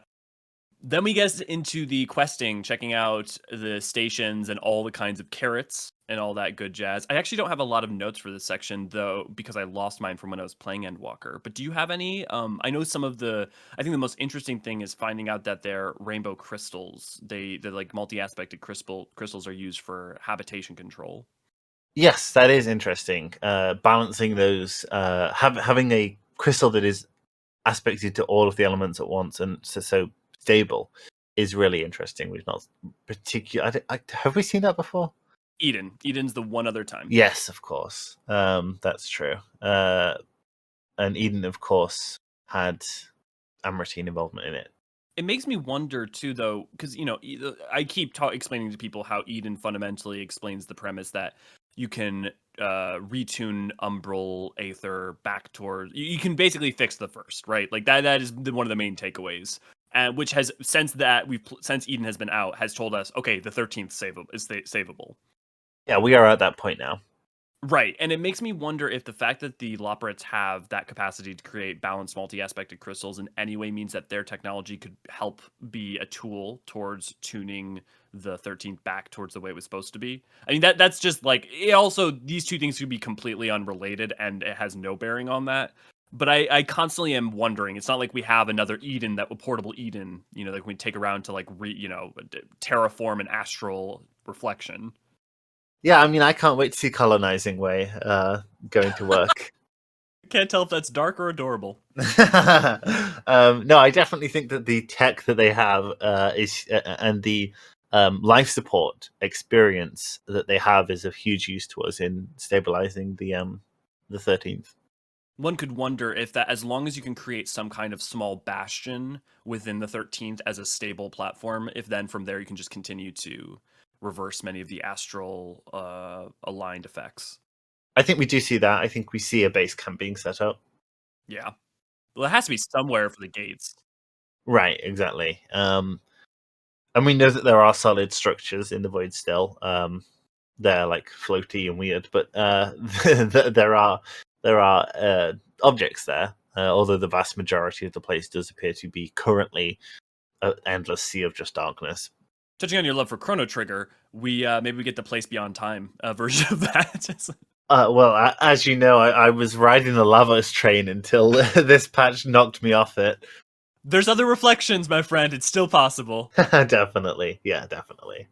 Then we get into the questing, checking out the stations and all the kinds of carrots and all that good jazz. I actually don't have a lot of notes for this section, though, because I lost mine from when I was playing Endwalker. But do you have any? I know I think the most interesting thing is finding out that they're rainbow crystals. They're like multi-aspected crystals are used for habitation control. Yes, that is interesting. Balancing those, having a crystal that is aspected to all of the elements at once and so stable is really interesting. We've not particular. Have we seen that before? Eden's the one other time. Yes, of course. That's true. And Eden, of course, had Amratine involvement in it. It makes me wonder too, though, because I keep explaining to people how Eden fundamentally explains the premise that you can retune Umbral Aether back toward. You can basically fix the first, right? Like that is one of the main takeaways, and which has since Eden has been out has told us, okay, the 13th is savable. Yeah, we are at that point now. Right, and it makes me wonder if the fact that the Loporrits have that capacity to create balanced multi-aspected crystals in any way means that their technology could help be a tool towards tuning the 13th back towards the way it was supposed to be. I mean, that's just like, it also, these two things could be completely unrelated and it has no bearing on that. But I constantly am wondering, it's not like we have another Eden, that portable Eden, like we take around to like, terraform an astral reflection. Yeah, I mean, I can't wait to see Colonizing Way going to work. Can't tell if that's dark or adorable. No, I definitely think that the tech that they have is and the life support experience that they have is of huge use to us in stabilizing the 13th. One could wonder if that, as long as you can create some kind of small bastion within the 13th as a stable platform, if then from there you can just continue to reverse many of the astral aligned effects. I think we do see that. I think we see a base camp being set up. Yeah. Well, it has to be somewhere for the gates. Right, exactly. And we know that there are solid structures in the void still. They're like floaty and weird, but there are objects there. Although the vast majority of the place does appear to be currently an endless sea of just darkness. Touching on your love for Chrono Trigger, we maybe we get the Place Beyond Time version of that. Well, as you know, I was riding the Lavos train until this patch knocked me off it. There's other reflections, my friend. It's still possible. Definitely. Yeah, definitely.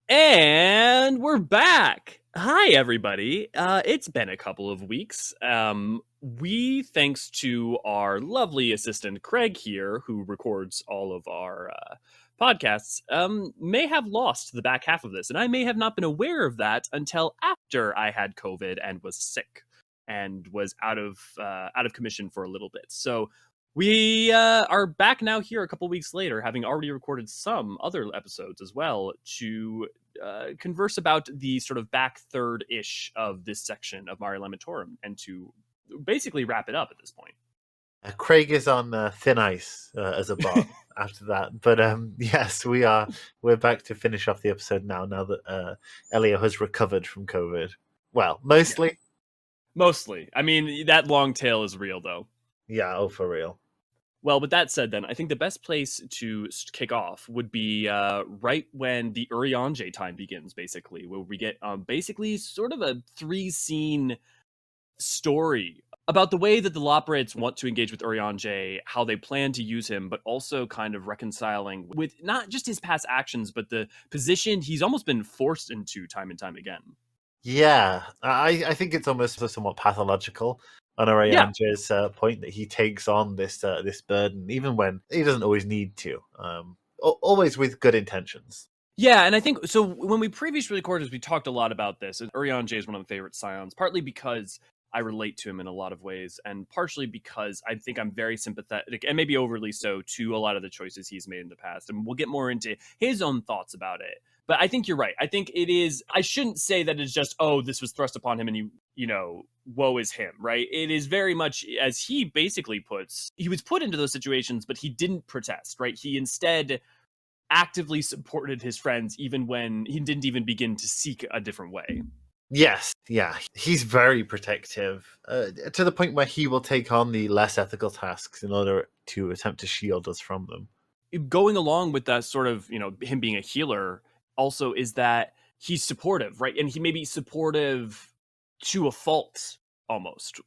And we're back. Hi, everybody. It's been a couple of weeks. We, thanks to our lovely assistant Craig here, who records all of our podcasts, may have lost the back half of this, and I may have not been aware of that until after I had COVID and was sick and was out of commission for a little bit. So we are back now here a couple weeks later, having already recorded some other episodes as well to converse about the sort of back third-ish of this section of Mare Lamentorum and to basically wrap it up at this point. Craig is on thin ice as a bot after that, but yes, we're back to finish off the episode now that Elio has recovered from COVID. Well, mostly. Mostly. I mean, that long tail is real, though. Yeah, oh, for real. Well, with that said, then I think the best place to kick off would be right when the Urianger time begins, basically, where we get basically sort of a 3-scene story about the way that the Loporrits want to engage with Urianger, how they plan to use him, but also kind of reconciling with not just his past actions, but the position he's almost been forced into time and time again. Yeah, I think it's almost somewhat pathological on Yeah. Orianger's point that he takes on this burden, even when he doesn't always need to. Always with good intentions. Yeah, and I think so. When we previously recorded, we talked a lot about this. And Urianger is one of the favorite scions, partly because I relate to him in a lot of ways, and partially because I think I'm very sympathetic, and maybe overly so, to a lot of the choices he's made in the past. And we'll get more into his own thoughts about it. But I think you're right. I think it is. I shouldn't say that it's just, oh, this was thrust upon him, and woe is him, right? It is very much as he basically puts. He was put into those situations, but he didn't protest, right? He instead actively supported his friends even when he didn't even begin to seek a different way. Yes, yeah, he's very protective to the point where he will take on the less ethical tasks in order to attempt to shield us from them. Going along with that sort of, him being a healer also is that he's supportive, right? And he may be supportive to a fault almost.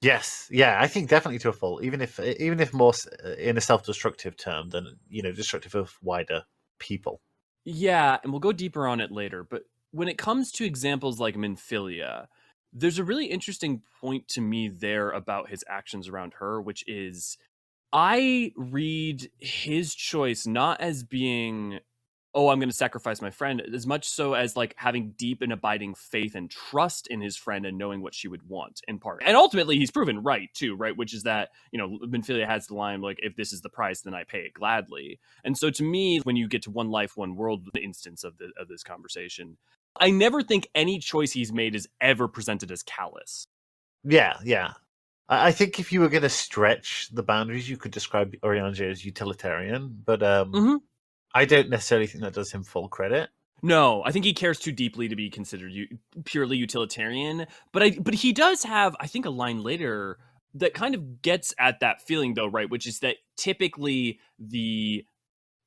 Yes, yeah, I think definitely to a fault, even if more in a self-destructive term than destructive of wider people. Yeah, and we'll go deeper on it later, but when it comes to examples like Minfilia, there's a really interesting point to me there about his actions around her, which is I read his choice not as being, oh, I'm going to sacrifice my friend, as much so as like having deep and abiding faith and trust in his friend and knowing what she would want in part. And ultimately, he's proven right too, right? Which is that, Benfilia has the line like, if this is the price, then I pay it gladly. And so to me, when you get to one life, one world instance of this conversation, I never think any choice he's made is ever presented as callous. Yeah, yeah. I think if you were going to stretch the boundaries, you could describe Urianger as utilitarian, but Mm-hmm. I don't necessarily think that does him full credit. No, I think he cares too deeply to be considered purely utilitarian. But he does have, I think, a line later that kind of gets at that feeling, though, right? Which is that typically the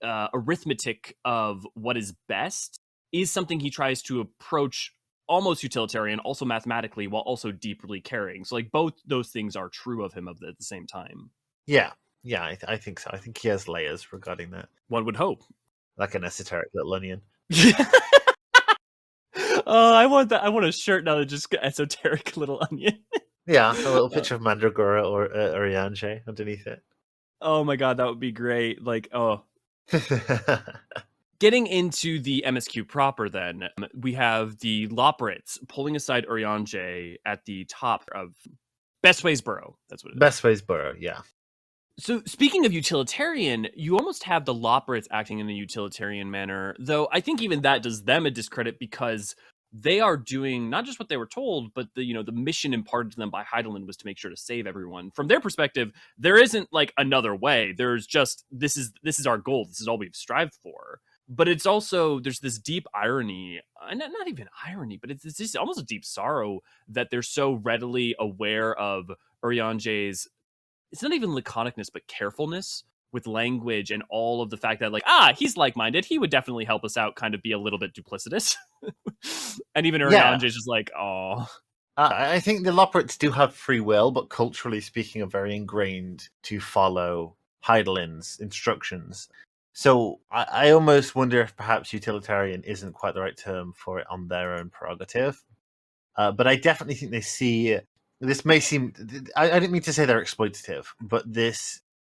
arithmetic of what is best is something he tries to approach almost utilitarian, also mathematically, while also deeply caring. So, like, both those things are true of him at the same time. Yeah, yeah, I think so. I think he has layers regarding that, One would hope. like an esoteric little onion. Oh, I want that. I want a shirt now that just got esoteric little onion. Yeah, a little picture of Mandragora or Urianger underneath it. Oh my god, that would be great. Like, oh. Getting into the MSQ proper, then, we have the Loporrits pulling aside Urianger at the top of Bestways Burrow. That's what it is. Bestways Burrow, yeah. So, speaking of utilitarian, you almost have the Loporrits acting in a utilitarian manner, though I think even that does them a discredit because they are doing not just what they were told, but the mission imparted to them by Hydaelyn was to make sure to save everyone. From their perspective, there isn't like another way. There's just this is our goal. This is all we've strived for. But it's also there's this deep irony, not even irony, but it's just almost a deep sorrow that they're so readily aware of Urianger's, it's not even laconicness, but carefulness with language and all of the fact that, like, he's like-minded. He would definitely help us out, kind of be a little bit duplicitous. And even Urianger is just like, oh. I think the Loporrits do have free will, but culturally speaking, are very ingrained to follow Hydaelyn's instructions. So I almost wonder if perhaps utilitarian isn't quite the right term for it on their own prerogative. But I definitely think they see this may seem. I didn't mean to say they're exploitative, but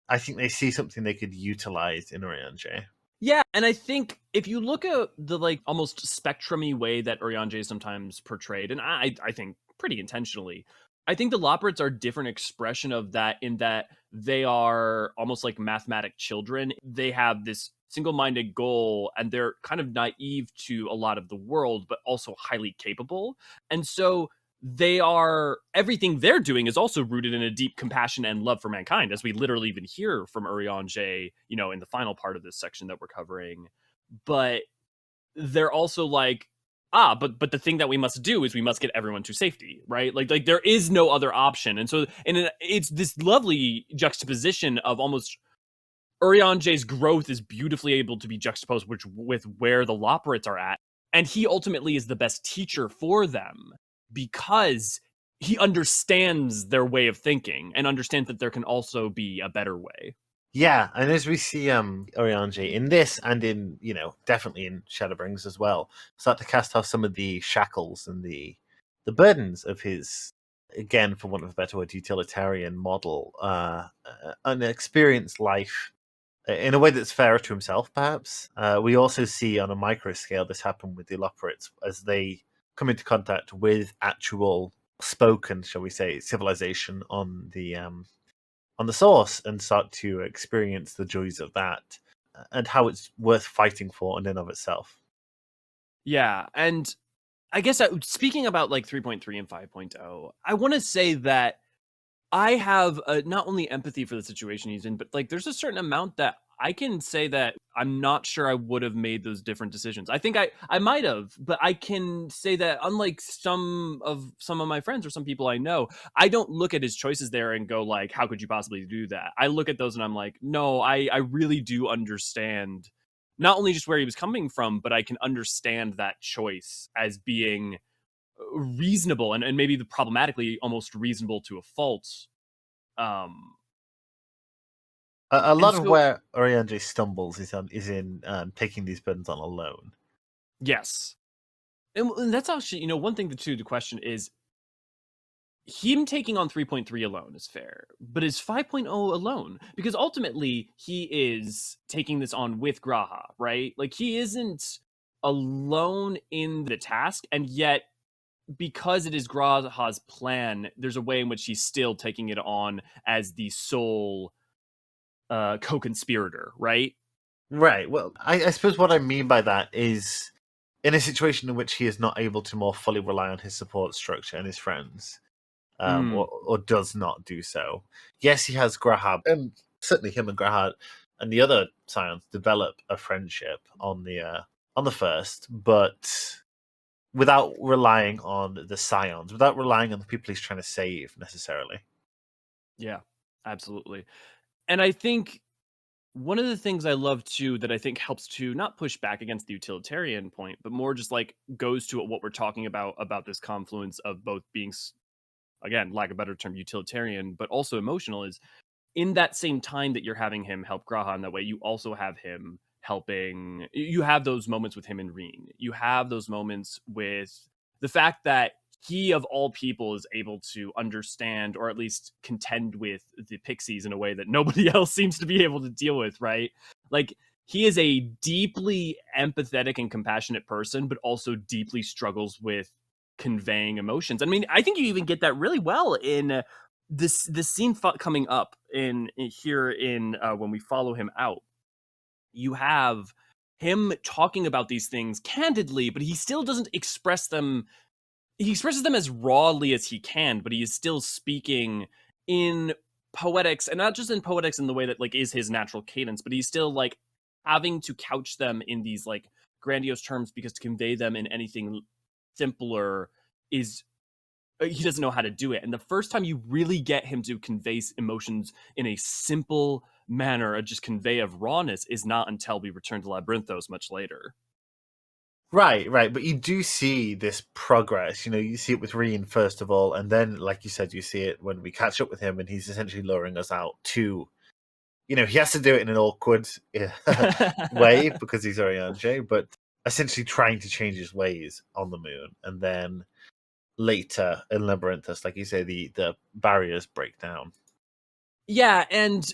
I think they see something they could utilize in Urianger. Yeah, and I think if you look at the like almost spectrumy way that Urianger is sometimes portrayed, and I think pretty intentionally, I think the Loporrits are a different expression of that in that they are almost like mathematic children. They have this single-minded goal and they're kind of naive to a lot of the world, but also highly capable. And so everything they're doing is also rooted in a deep compassion and love for mankind, as we literally even hear from Urianger, in the final part of this section that we're covering. But they're also like, but the thing that we must do is we must get everyone to safety, right? Like there is no other option. And so it's this lovely juxtaposition of almost Urianger's growth is beautifully able to be juxtaposed with where the Loporrits are at. And he ultimately is the best teacher for them because he understands their way of thinking and understands that there can also be a better way. Yeah, and as we see Urianger in this and in, definitely in Shadowbringers as well, start to cast off some of the shackles and the burdens of his, again, for want of a better word, utilitarian model, an experienced life in a way that's fairer to himself, perhaps. We also see on a micro scale this happen with the Loporrits as they come into contact with actual spoken, shall we say, civilization on the source and start to experience the joys of that and how it's worth fighting for in and of itself. Yeah, and I guess speaking about like 3.3 and 5.0, I want to say that I have not only empathy for the situation he's in, but like there's a certain amount that I can say that I'm not sure I would have made those different decisions. I think I might have, but I can say that unlike some of my friends or some people I know, I don't look at his choices there and go like, how could you possibly do that? I look at those and I'm like, no, I really do understand not only just where he was coming from, but I can understand that choice as being reasonable and maybe the problematically almost reasonable to a fault. Um, A and lot of so where Urianger stumbles is in taking these burdens on alone. yes, and that's actually one thing too. The question is him taking on 3.3 alone is fair, but is 5.0 alone? Because ultimately he is taking this on with Graha, right? Like he isn't alone in the task, and yet because it is Graha's plan, there's a way in which he's still taking it on as the sole co-conspirator, right? Right. Well, I suppose what I mean by that is in a situation in which he is not able to more fully rely on his support structure and his friends, or does not do so. Yes, he has Grahab, and certainly him and Grahab and the other Scions develop a friendship on the first, but without relying on the Scions, without relying on the people he's trying to save necessarily. Yeah, absolutely. And I think one of the things I love too that I think helps to not push back against the utilitarian point, but more just like goes to what we're talking about this confluence of both being, again, lack of a better term, utilitarian, but also emotional is in that same time that you're having him help Graha in that way, you also have him helping. You have those moments with him and Reen. You have those moments with the fact that he, of all people, is able to understand or at least contend with the pixies in a way that nobody else seems to be able to deal with, right? Like, he is a deeply empathetic and compassionate person, but also deeply struggles with conveying emotions. I mean, I think you even get that really well in this scene coming up in here in when we follow him out. You have him talking about these things candidly, but he still doesn't express them. He expresses them as rawly as he can, but he is still speaking in poetics, and not just in poetics in the way that like is his natural cadence, but he's still like having to couch them in these like grandiose terms because to convey them in anything simpler is he doesn't know how to do it. And the first time you really get him to convey emotions in a simple manner, a just convey of rawness, is not until we return to Labyrinthos much later. Right, right. But you do see this progress. You see it with Reen, first of all, and then, like you said, you see it when we catch up with him and he's essentially luring us out to, he has to do it in an awkward way because he's Urianger, but essentially trying to change his ways on the moon. And then later in Labyrinthus, like you say, the barriers break down. Yeah, and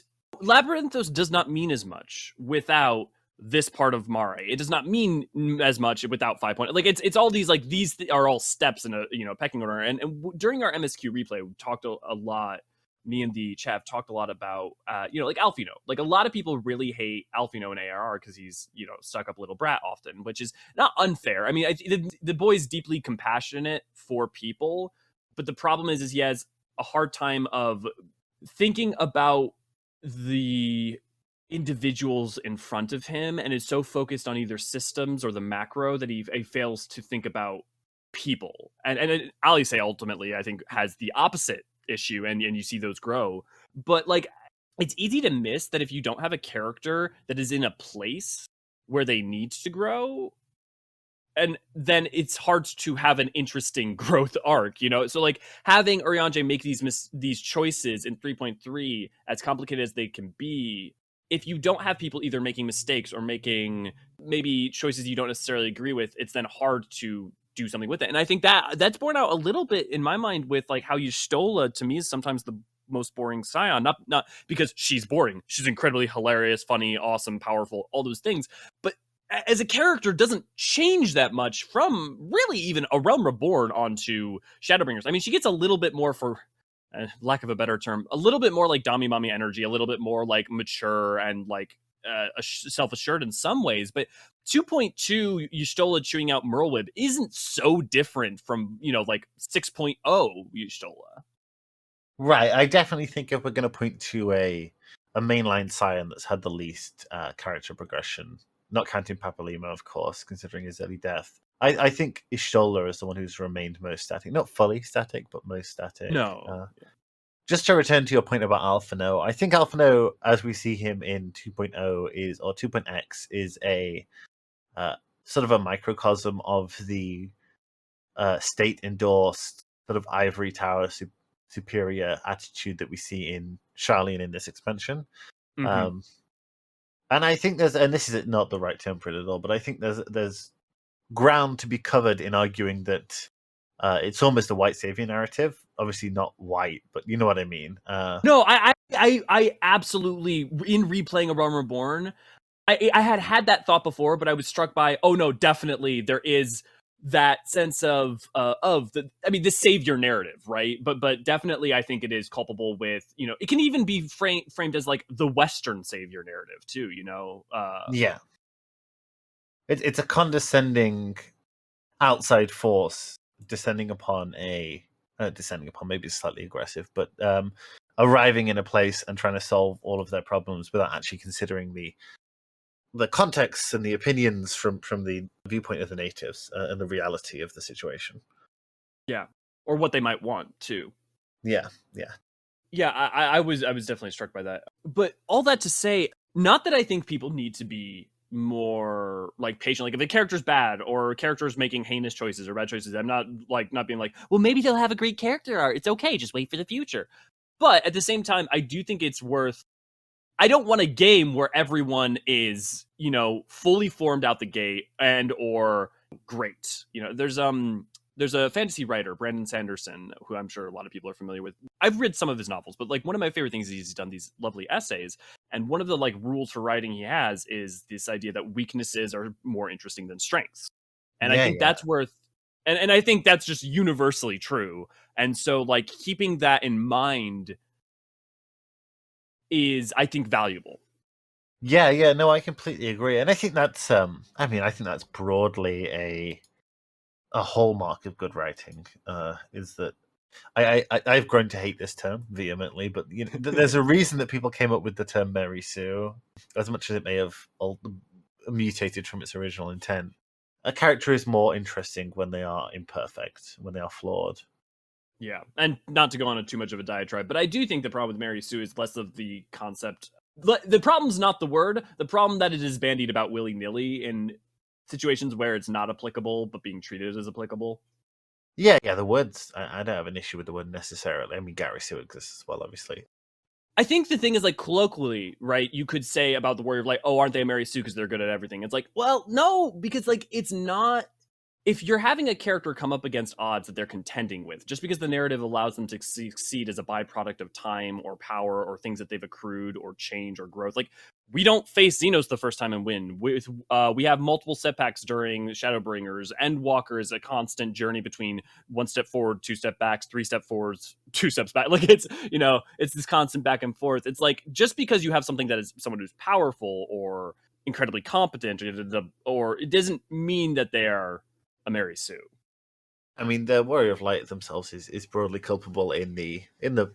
Labyrinthos does not mean as much without this part of Mare. It does not mean as much without 5 Like it's all these like these are all steps in a pecking order. And during our MSQ replay, we talked a lot. Me and the chat have talked a lot about like Alfino. Like a lot of people really hate Alfino in ARR because he's stuck up little brat often, which is not unfair. I mean, the boy's deeply compassionate for people, but the problem is he has a hard time of thinking about the individuals in front of him and is so focused on either systems or the macro that he fails to think about people. And Alice ultimately, I think, has the opposite issue, and you see those grow. But like, it's easy to miss that if you don't have a character that is in a place where they need to grow, and then it's hard to have an interesting growth arc, you know. So like having Urianger make these choices in 3.3, as complicated as they can be, if you don't have people either making mistakes or making maybe choices you don't necessarily agree with, it's then hard to do something with it. And I think that's borne out a little bit in my mind with like how Y'shtola to me is sometimes the most boring scion, not because she's boring. She's incredibly hilarious, funny, awesome, powerful, all those things, but as a character doesn't change that much from really even A Realm Reborn onto Shadowbringers. I mean, she gets a little bit more, for lack of a better term, a little bit more like Dami Mommy energy, a little bit more like mature and like self-assured in some ways. But 2.2 Y'shtola chewing out Merlwyb isn't so different from, you know, like 6.0 Y'shtola. Right. I definitely think if we're going to point to a mainline scion that's had the least character progression, not counting Papalima, of course, considering his early death, I think Y'shtola is the one who's remained most static. Not fully static, but most static. No. Just to return to your point about Alphino, I think Alphino, as we see him in 2.0, or 2.x, is a sort of a microcosm of the state-endorsed sort of ivory tower superior attitude that we see in Charlene in this expansion. Mm-hmm. And I think and this is not the right term for it at all, but I think there's ground to be covered in arguing that it's almost a white savior narrative. Obviously not white, but you know what I mean. No, I absolutely, in replaying A Realm Reborn, I had that thought before, but I was struck by, oh no, definitely there is that sense of the savior narrative, right? But definitely I think it is culpable with, you know, it can even be framed as like the Western savior narrative too, you know. Yeah, it's a condescending outside force descending upon maybe it's slightly aggressive, but arriving in a place and trying to solve all of their problems without actually considering the context and the opinions from the viewpoint of the natives and the reality of the situation. Yeah, or what they might want too. Yeah. Yeah, I was definitely struck by that. But all that to say, not that I think people need to be more like patient. Like if the character's bad or a character's making heinous choices or bad choices, I'm not being like, well, maybe they'll have a great character art. It's okay, just wait for the future. But at the same time, I do think it's worth. I don't want a game where everyone is, you know, fully formed out the gate and or great. You know, there's a fantasy writer, Brandon Sanderson, who I'm sure a lot of people are familiar with. I've read some of his novels, but like one of my favorite things is he's done these lovely essays. And one of the like rules for writing he has is this idea that weaknesses are more interesting than strengths. And I think that's worth, and I think that's just universally true. And so like keeping that in mind is, I think, valuable. Yeah, no, I completely agree. And I think that's I think that's broadly a hallmark of good writing, is that I've grown to hate this term vehemently, but you know, there's a reason that people came up with the term Mary Sue, as much as it may have mutated from its original intent. A character is more interesting when they are imperfect, when they are flawed. Yeah, and not to go on too much of a diatribe, but I do think the problem with Mary Sue is less of the concept. The problem's not the word. The problem that it is bandied about willy-nilly in situations where it's not applicable, but being treated as applicable. Yeah, the words. I don't have an issue with the word necessarily. I mean, Gary Sue exists as well, obviously. I think the thing is, like, colloquially, right, you could say about the warrior of light, oh, aren't they a Mary Sue because they're good at everything? It's like, well, no, because, like, it's not. If you're having a character come up against odds that they're contending with, just because the narrative allows them to succeed as a byproduct of time or power or things that they've accrued or change or growth, like, we don't face Xenos the first time and win. We have multiple setbacks during Shadowbringers. Endwalker is a constant journey between one step forward, two step backs, three step forwards, two steps back. Like it's, you know, it's this constant back and forth. It's like just because you have something that is someone who's powerful or incredibly competent, or it doesn't mean that they are a Mary Sue. I mean, the Warrior of Light themselves is broadly culpable in the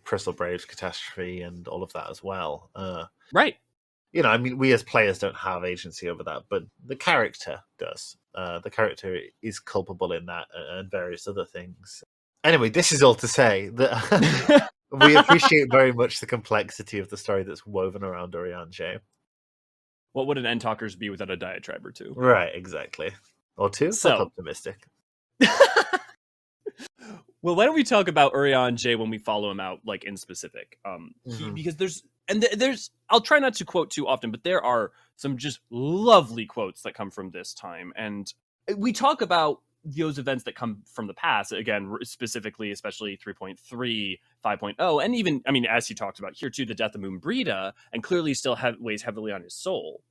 Crystal Braves catastrophe and all of that as well. Right. I mean, we as players don't have agency over that, but the character does. The character is culpable in that, and various other things. Anyway, this is all to say that we appreciate very much the complexity of the story that's woven around Urianger. What would an Endtalkers be without a diatribe or two? Right, exactly. Or two? That's So, optimistic. well, why don't we talk about Urianger when we follow him out, like in specific? Because there's I'll try not to quote too often, but there are some just lovely quotes that come from this time, and we talk about those events that come from the past again, specifically, especially 3.3, 5.0, and even, I mean, as he talks about here too, the death of Moonbrita, and clearly still weighs heavily on his soul,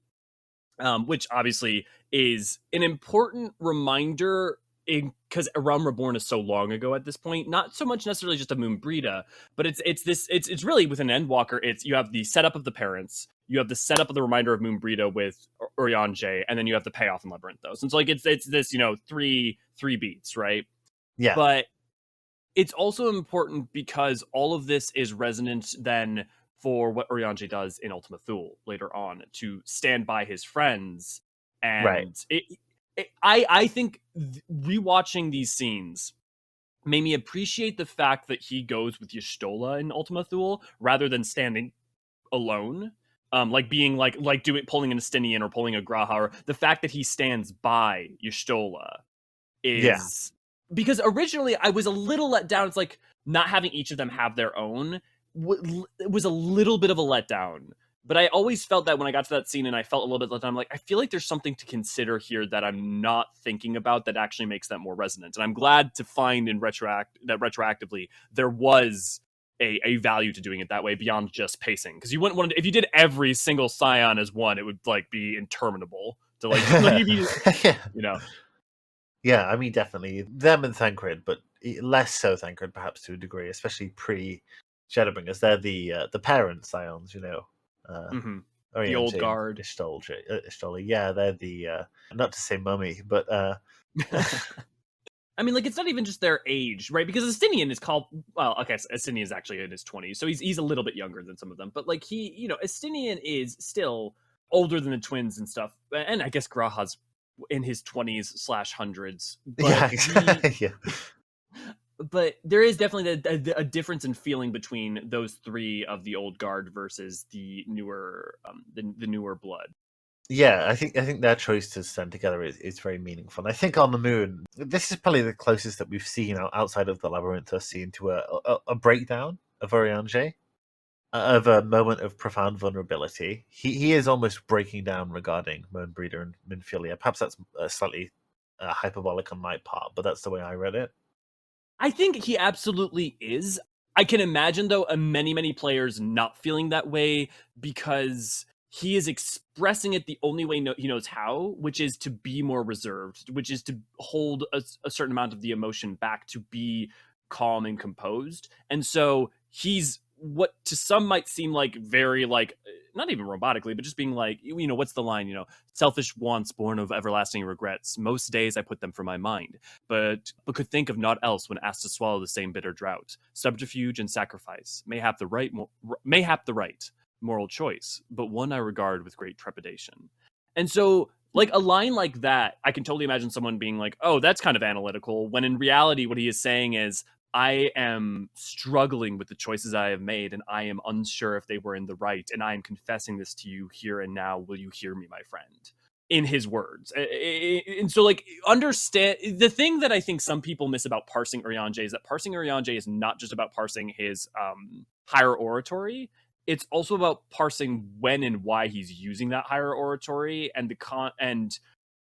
which obviously is an important reminder because A Realm Reborn is so long ago at this point. Not so much necessarily just a Moonbrita, but it's really with an Endwalker. It's you have the setup of the parents, you have the setup of the reminder of Moonbrita with Urianger, and then you have the payoff in Labyrinthos. And so like it's this three beats, right? Yeah. But it's also important because all of this is resonant then for what Urianger does in Ultima Thule later on, to stand by his friends. And right. I think rewatching these scenes made me appreciate the fact that he goes with Y'shtola in Ultima Thule rather than standing alone. Like being like pulling an Estinian or pulling a Graha, or the fact that he stands by Y'shtola is because originally I was a little let down. It's like not having each of them have their own it was a little bit of a letdown. But I always felt that when I got to that scene and I felt a little bit let down, I'm like, I feel like there's something to consider here that I'm not thinking about that actually makes that more resonant. And I'm glad to find in retroactively there was a value to doing it that way beyond just pacing. Because you wouldn't want to, if you did every single Scion as one, it would like be interminable to like Yeah, I mean, definitely them and Thancred, but less so Thancred perhaps to a degree, especially pre Shadowbringers. They're the parent Scions, the old guard. Y'shtola. Yeah, they're the not to say mummy, but I mean, like, it's not even just their age, right? Because Estinian is called, well, okay, Estinian is actually in his 20s, so he's a little bit younger than some of them. But, like, Estinian is still older than the twins and stuff. And I guess Graha's in his 20s/hundreds. yeah, yeah. But there is definitely a difference in feeling between those three of the old guard versus the newer, the newer blood. Yeah, I think their choice to stand together is very meaningful. And I think on the moon, this is probably the closest that we've seen outside of the Labyrinthos scene to a breakdown of Urianger, of a moment of profound vulnerability. He is almost breaking down regarding Moonbrita and Minfilia. Perhaps that's slightly hyperbolic on my part, but that's the way I read it. I think he absolutely is. I can imagine, though, many players not feeling that way because he is expressing it the only way he knows how, which is to be more reserved, which is to hold a certain amount of the emotion back, to be calm and composed. And so he's what to some might seem like very like not even robotically, but just being like, what's the line? Selfish wants born of everlasting regrets. Most days I put them from my mind, but could think of naught else when asked to swallow the same bitter drought. Subterfuge and sacrifice, mayhap the right moral choice, but one I regard with great trepidation. And so, like, a line like that, I can totally imagine someone being like, oh, that's kind of analytical, when in reality, what he is saying is, I am struggling with the choices I have made, and I am unsure if they were in the right, and I am confessing this to you here and now. Will you hear me, my friend? In his words. And so, like, understand the thing that I think some people miss about parsing Urianger is that parsing Urianger is not just about parsing his higher oratory. It's also about parsing when and why he's using that higher oratory, and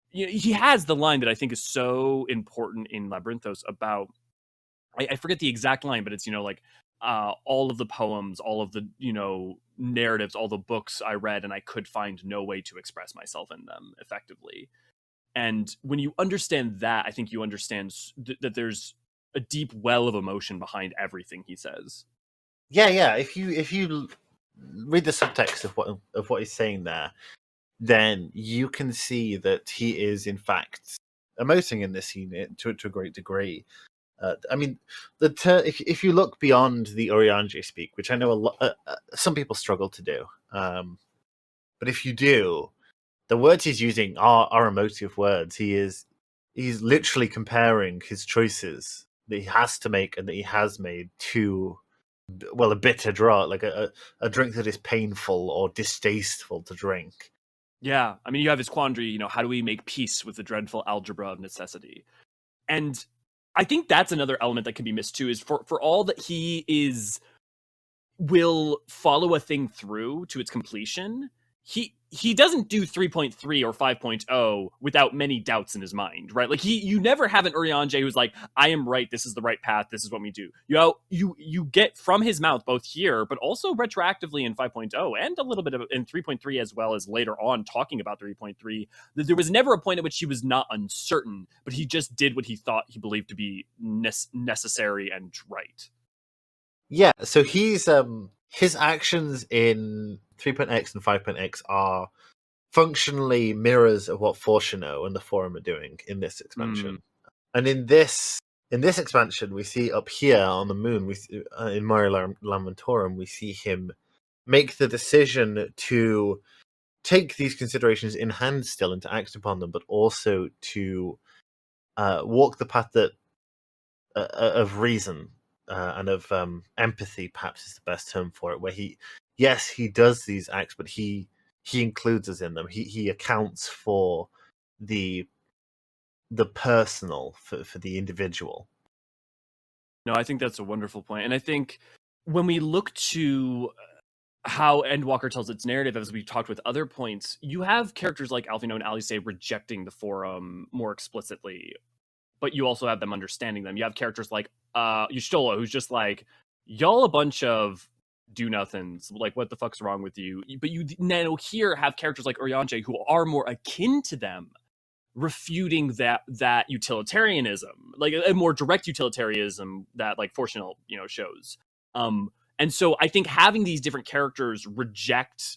he has the line that I think is so important in Labyrinthos about, I forget the exact line, but it's, all of the poems, all of the, narratives, all the books I read, and I could find no way to express myself in them effectively. And when you understand that, I think you understand that there's a deep well of emotion behind everything he says. Yeah. If you read the subtext of what he's saying there, then you can see that he is in fact emoting in this unit to a great degree. I mean, if you look beyond the Urianger speak, which I know some people struggle to do, But if you do, the words he's using are emotive words. He's literally comparing his choices that he has to make and that he has made to, well, a bitter draught, like a drink that is painful or distasteful to drink. Yeah, I mean, you have his quandary, you know, how do we make peace with the dreadful algebra of necessity? And I think that's another element that can be missed too, is for all that he will follow a thing through to its completion, he doesn't do 3.3 or 5.0 without many doubts in his mind, right? Like you never have an Urianger who's like, I am right, this is the right path, this is what we do. You know, you get from his mouth both here, but also retroactively in 5.0 and a little bit of in 3.3 as well as later on talking about 3.3, that there was never a point at which he was not uncertain, but he just did what he thought he believed to be necessary and right. Yeah, so he's his actions in 3.x and 5.x are functionally mirrors of what Fortuno and the Forum are doing in this expansion. And in this expansion, we see up here on the moon, we see, in Moria Lamentorum, we see him make the decision to take these considerations in hand still and to act upon them, but also to walk the path that of reason and of empathy, perhaps is the best term for it. Where he does these acts, but he includes us in them. He accounts for the personal, for the individual. No, I think that's a wonderful point. And I think when we look to how Endwalker tells its narrative, as we've talked with other points, you have characters like Alphino and Alice rejecting the Forum more explicitly, but you also have them understanding them. You have characters like Y'shtola, who's just like, y'all a bunch of do-nothings. Like, what the fuck's wrong with you? But you now here have characters like Urianger who are more akin to them, refuting that utilitarianism, like a more direct utilitarianism that like Fortunal, you know, shows. And so I think having these different characters reject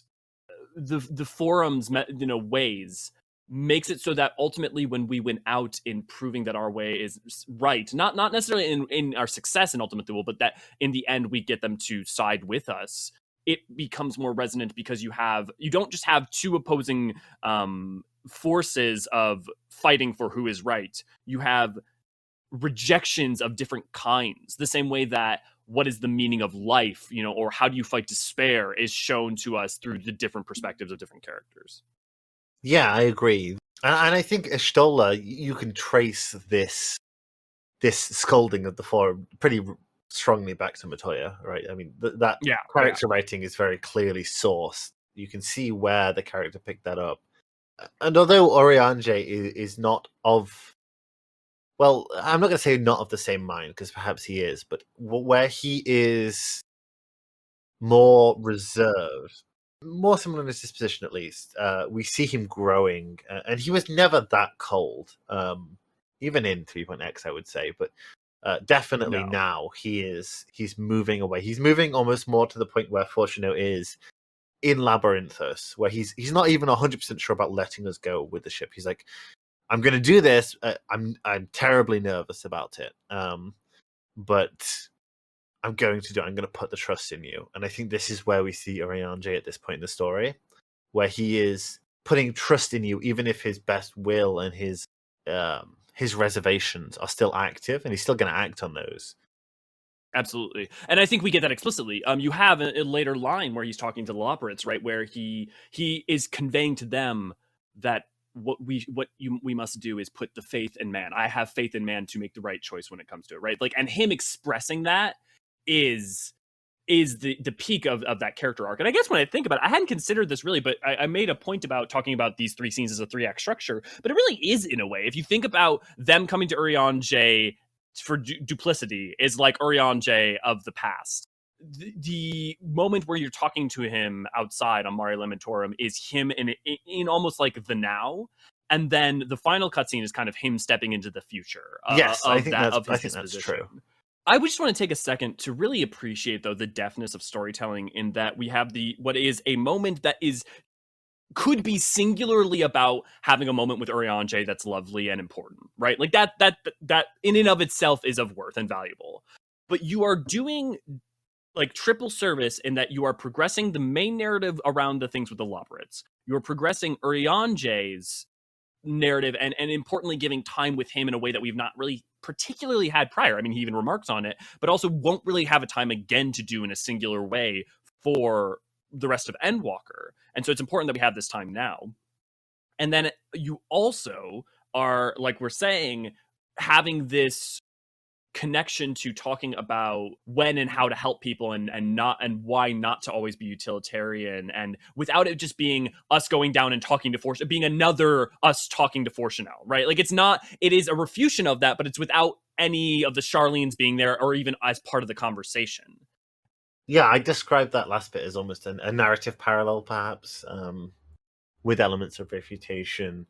the Forum's, you know, ways makes it so that ultimately when we win out in proving that our way is right, not necessarily in our success in Ultimate Duel, but that in the end we get them to side with us, it becomes more resonant because you don't just have two opposing forces of fighting for who is right. You have rejections of different kinds, the same way that what is the meaning of life, you know, or how do you fight despair is shown to us through the different perspectives of different characters. Yeah, I agree, and I think Y'shtola, you can trace this scolding of the Forum pretty strongly back to Matoya, right? I mean, that character writing is very clearly sourced. You can see where the character picked that up. And although Urianger is not of, well, I'm not going to say not of the same mind, because perhaps he is, but where he is more reserved, more similar in his disposition at least, we see him growing, and he was never that cold, even in 3.x, I would say, but definitely now he's moving away. He's moving almost more to the point where Fortuno is in Labyrinthos, where he's not even 100% sure about letting us go with the ship. He's like, I'm going to do this. I'm terribly nervous about it, but I'm going to do it. I'm going to put the trust in you. And I think this is where we see Urianger at this point in the story, where he is putting trust in you, even if his best will and his reservations are still active, and he's still going to act on those. Absolutely. And I think we get that explicitly. You have a later line where he's talking to the Loporrits, right, where he is conveying to them that what we must do is put the faith in man. I have faith in man to make the right choice when it comes to it, right? Like, and him expressing that is the peak of that character arc. And I guess when I think about it, I hadn't considered this really, but I made a point about talking about these three scenes as a 3-act structure, but it really is in a way. If you think about them coming to Urianger for duplicity, is like Urianger of the past. The moment where you're talking to him outside on Moria Lamentorum is him in almost like the now, and then the final cutscene is kind of him stepping into the future. Yes, I think that's true. I would just want to take a second to really appreciate, though, the deftness of storytelling in that we have what is a moment that could be singularly about having a moment with Urianger that's lovely and important, right? Like that in and of itself is of worth and valuable. But you are doing like triple service in that you are progressing the main narrative around the things with the Loporrits. You're progressing Urianje's narrative and importantly giving time with him in a way that we've not really particularly had prior. I mean, he even remarks on it, but also won't really have a time again to do in a singular way for the rest of Endwalker. And so it's important that we have this time now. And then you also are, like we're saying, having this connection to talking about when and how to help people and not and why not to always be utilitarian, and without it just being us going down and talking to Force, being another us talking to Fortunel, right? Like it is a refutation of that, but it's without any of the Charlenes being there or even as part of the conversation. Yeah, I described that last bit as almost a narrative parallel, perhaps, with elements of refutation,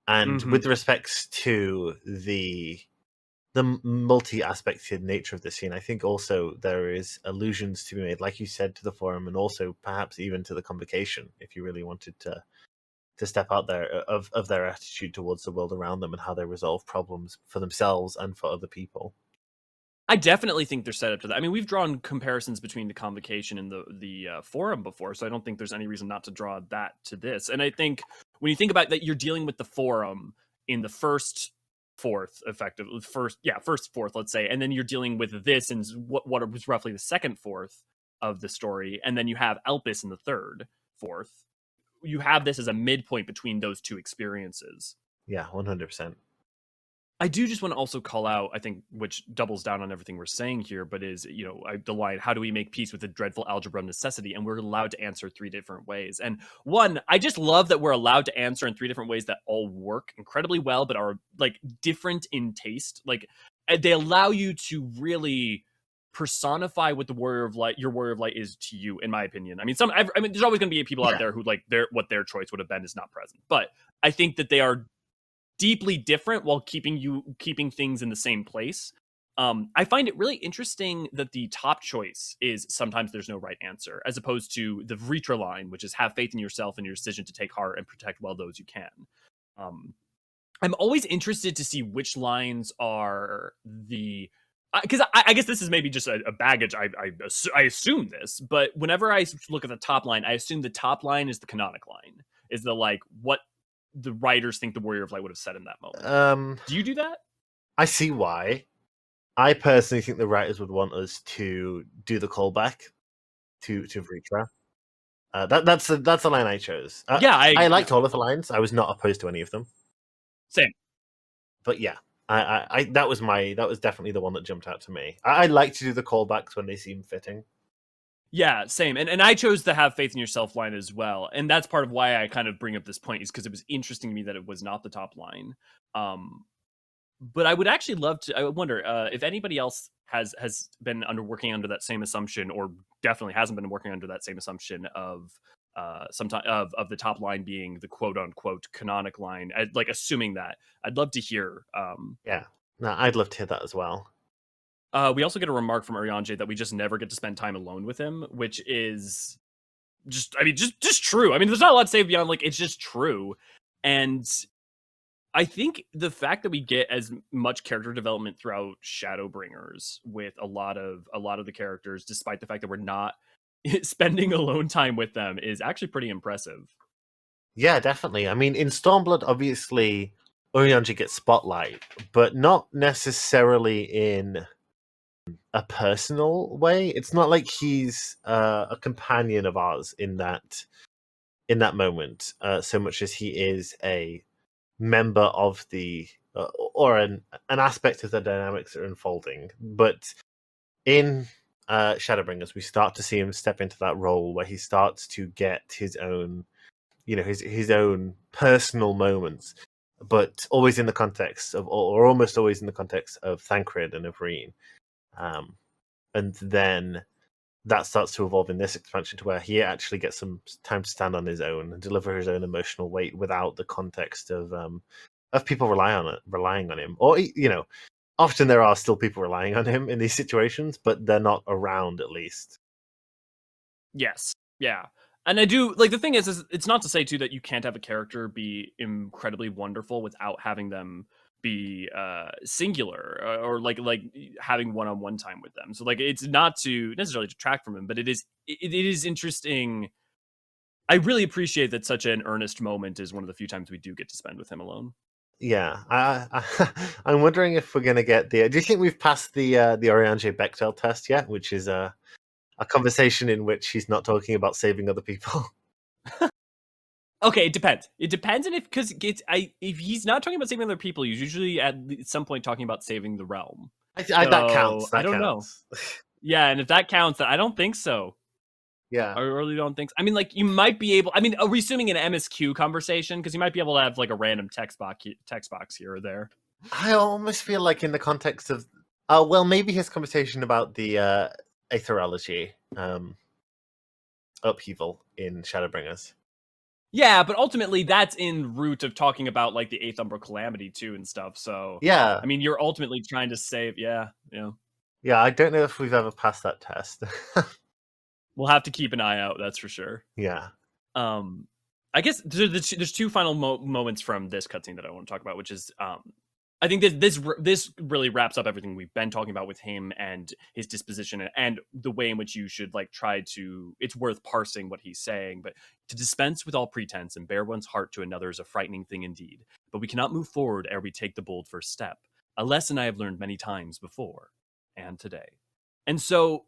and with respects to the multi-aspected nature of the scene. I think also there is allusions to be made, like you said, to the forum, and also perhaps even to the convocation, if you really wanted to step out there, of their attitude towards the world around them and how they resolve problems for themselves and for other people. I definitely think they're set up to that. I mean, we've drawn comparisons between the convocation and the forum before, so I don't think there's any reason not to draw that to this. And I think when you think about that, you're dealing with the forum in the first fourth, effectively first fourth, let's say, and then you're dealing with this in what was roughly the second fourth of the story, and then you have Elpis in the third fourth. You have this as a midpoint between those two experiences. Yeah, 100%. I do just want to also call out, I think, which doubles down on everything we're saying here, but is, the line, how do we make peace with the dreadful algebra of necessity? And we're allowed to answer three different ways. And one, I just love that we're allowed to answer in three different ways that all work incredibly well, but are like different in taste. Like they allow you to really personify what your warrior of light is to you, in my opinion. I mean, there's always going to be people out there who like what their choice would have been is not present, but I think that they are deeply different while keeping things in the same place. I find it really interesting that the top choice is sometimes there's no right answer, as opposed to the Vritra line, which is have faith in yourself and your decision to take heart and protect well those you can. I'm always interested to see which lines are the because I guess this is maybe just a baggage. I assume this, but whenever I look at the top line, I assume the top line is the canonic line, is the like what the writers think the Warrior of Light would have said in that moment. Do you do that? I see why. I personally think the writers would want us to do the callback to Vritra. That's the line I chose. I liked all of the lines. I was not opposed to any of them. Same. But yeah, I that was definitely the one that jumped out to me. I like to do the callbacks when they seem fitting. Yeah, same. And I chose the have faith in yourself line as well. And that's part of why I kind of bring up this point, is because it was interesting to me that it was not the top line. But I would actually love to. I wonder if anybody else has been working under that same assumption, or definitely hasn't been working under that same assumption of of the top line being the quote unquote canonic line. Like assuming that, I'd love to hear. Yeah, no, I'd love to hear that as well. We also get a remark from Urianjay that we just never get to spend time alone with him, which is just true. I mean, there's not a lot to say beyond like it's just true. And I think the fact that we get as much character development throughout Shadowbringers with a lot of the characters, despite the fact that we're not spending alone time with them, is actually pretty impressive. Yeah, definitely. I mean, in Stormblood, obviously, Urianjay gets spotlight, but not necessarily in a personal way. It's not like he's a companion of ours in that moment, so much as he is a member of the or an aspect of the dynamics that are unfolding. But in Shadowbringers, we start to see him step into that role where he starts to get his own, his own personal moments, but always in the context of, or almost always in the context of Thancred and of Reen. And then that starts to evolve in this expansion to where he actually gets some time to stand on his own and deliver his own emotional weight without the context of people relying on him. Or often there are still people relying on him in these situations, but they're not around, at least. Yes. Yeah. And I do like, the thing is it's not to say too that you can't have a character be incredibly wonderful without having them be singular, or like having one-on-one time with them. So like it's not to necessarily detract from him, but it is interesting. I really appreciate that such an earnest moment is one of the few times we do get to spend with him alone. Yeah, I'm wondering if we're going to get the. Do you think we've passed the Oriange Bechdel test yet? Which is a conversation in which he's not talking about saving other people. Okay, it depends. It depends on if he's not talking about saving other people, he's usually at some point talking about saving the realm. That counts. I don't know. Yeah, and if that counts, I don't think so. Yeah, I really don't think so. I mean, like, you might be able. I mean, are we assuming an MSQ conversation? Because you might be able to have like a random text box here or there. I almost feel like in the context of, well, maybe his conversation about the aetherology upheaval in Shadowbringers. Yeah, but ultimately that's in root of talking about like the Eighth Umbral Calamity too and stuff. So Yeah, I mean, you're ultimately trying to save. Yeah. I don't know if we've ever passed that test. We'll have to keep an eye out. That's for sure. Yeah. I guess there's two final moments from this cutscene that I want to talk about, which is I think this really wraps up everything we've been talking about with him and his disposition and the way in which you should like try to. It's worth parsing what he's saying, but to dispense with all pretense and bare one's heart to another is a frightening thing indeed. But we cannot move forward ere we take the bold first step. A lesson I have learned many times before and today. And so,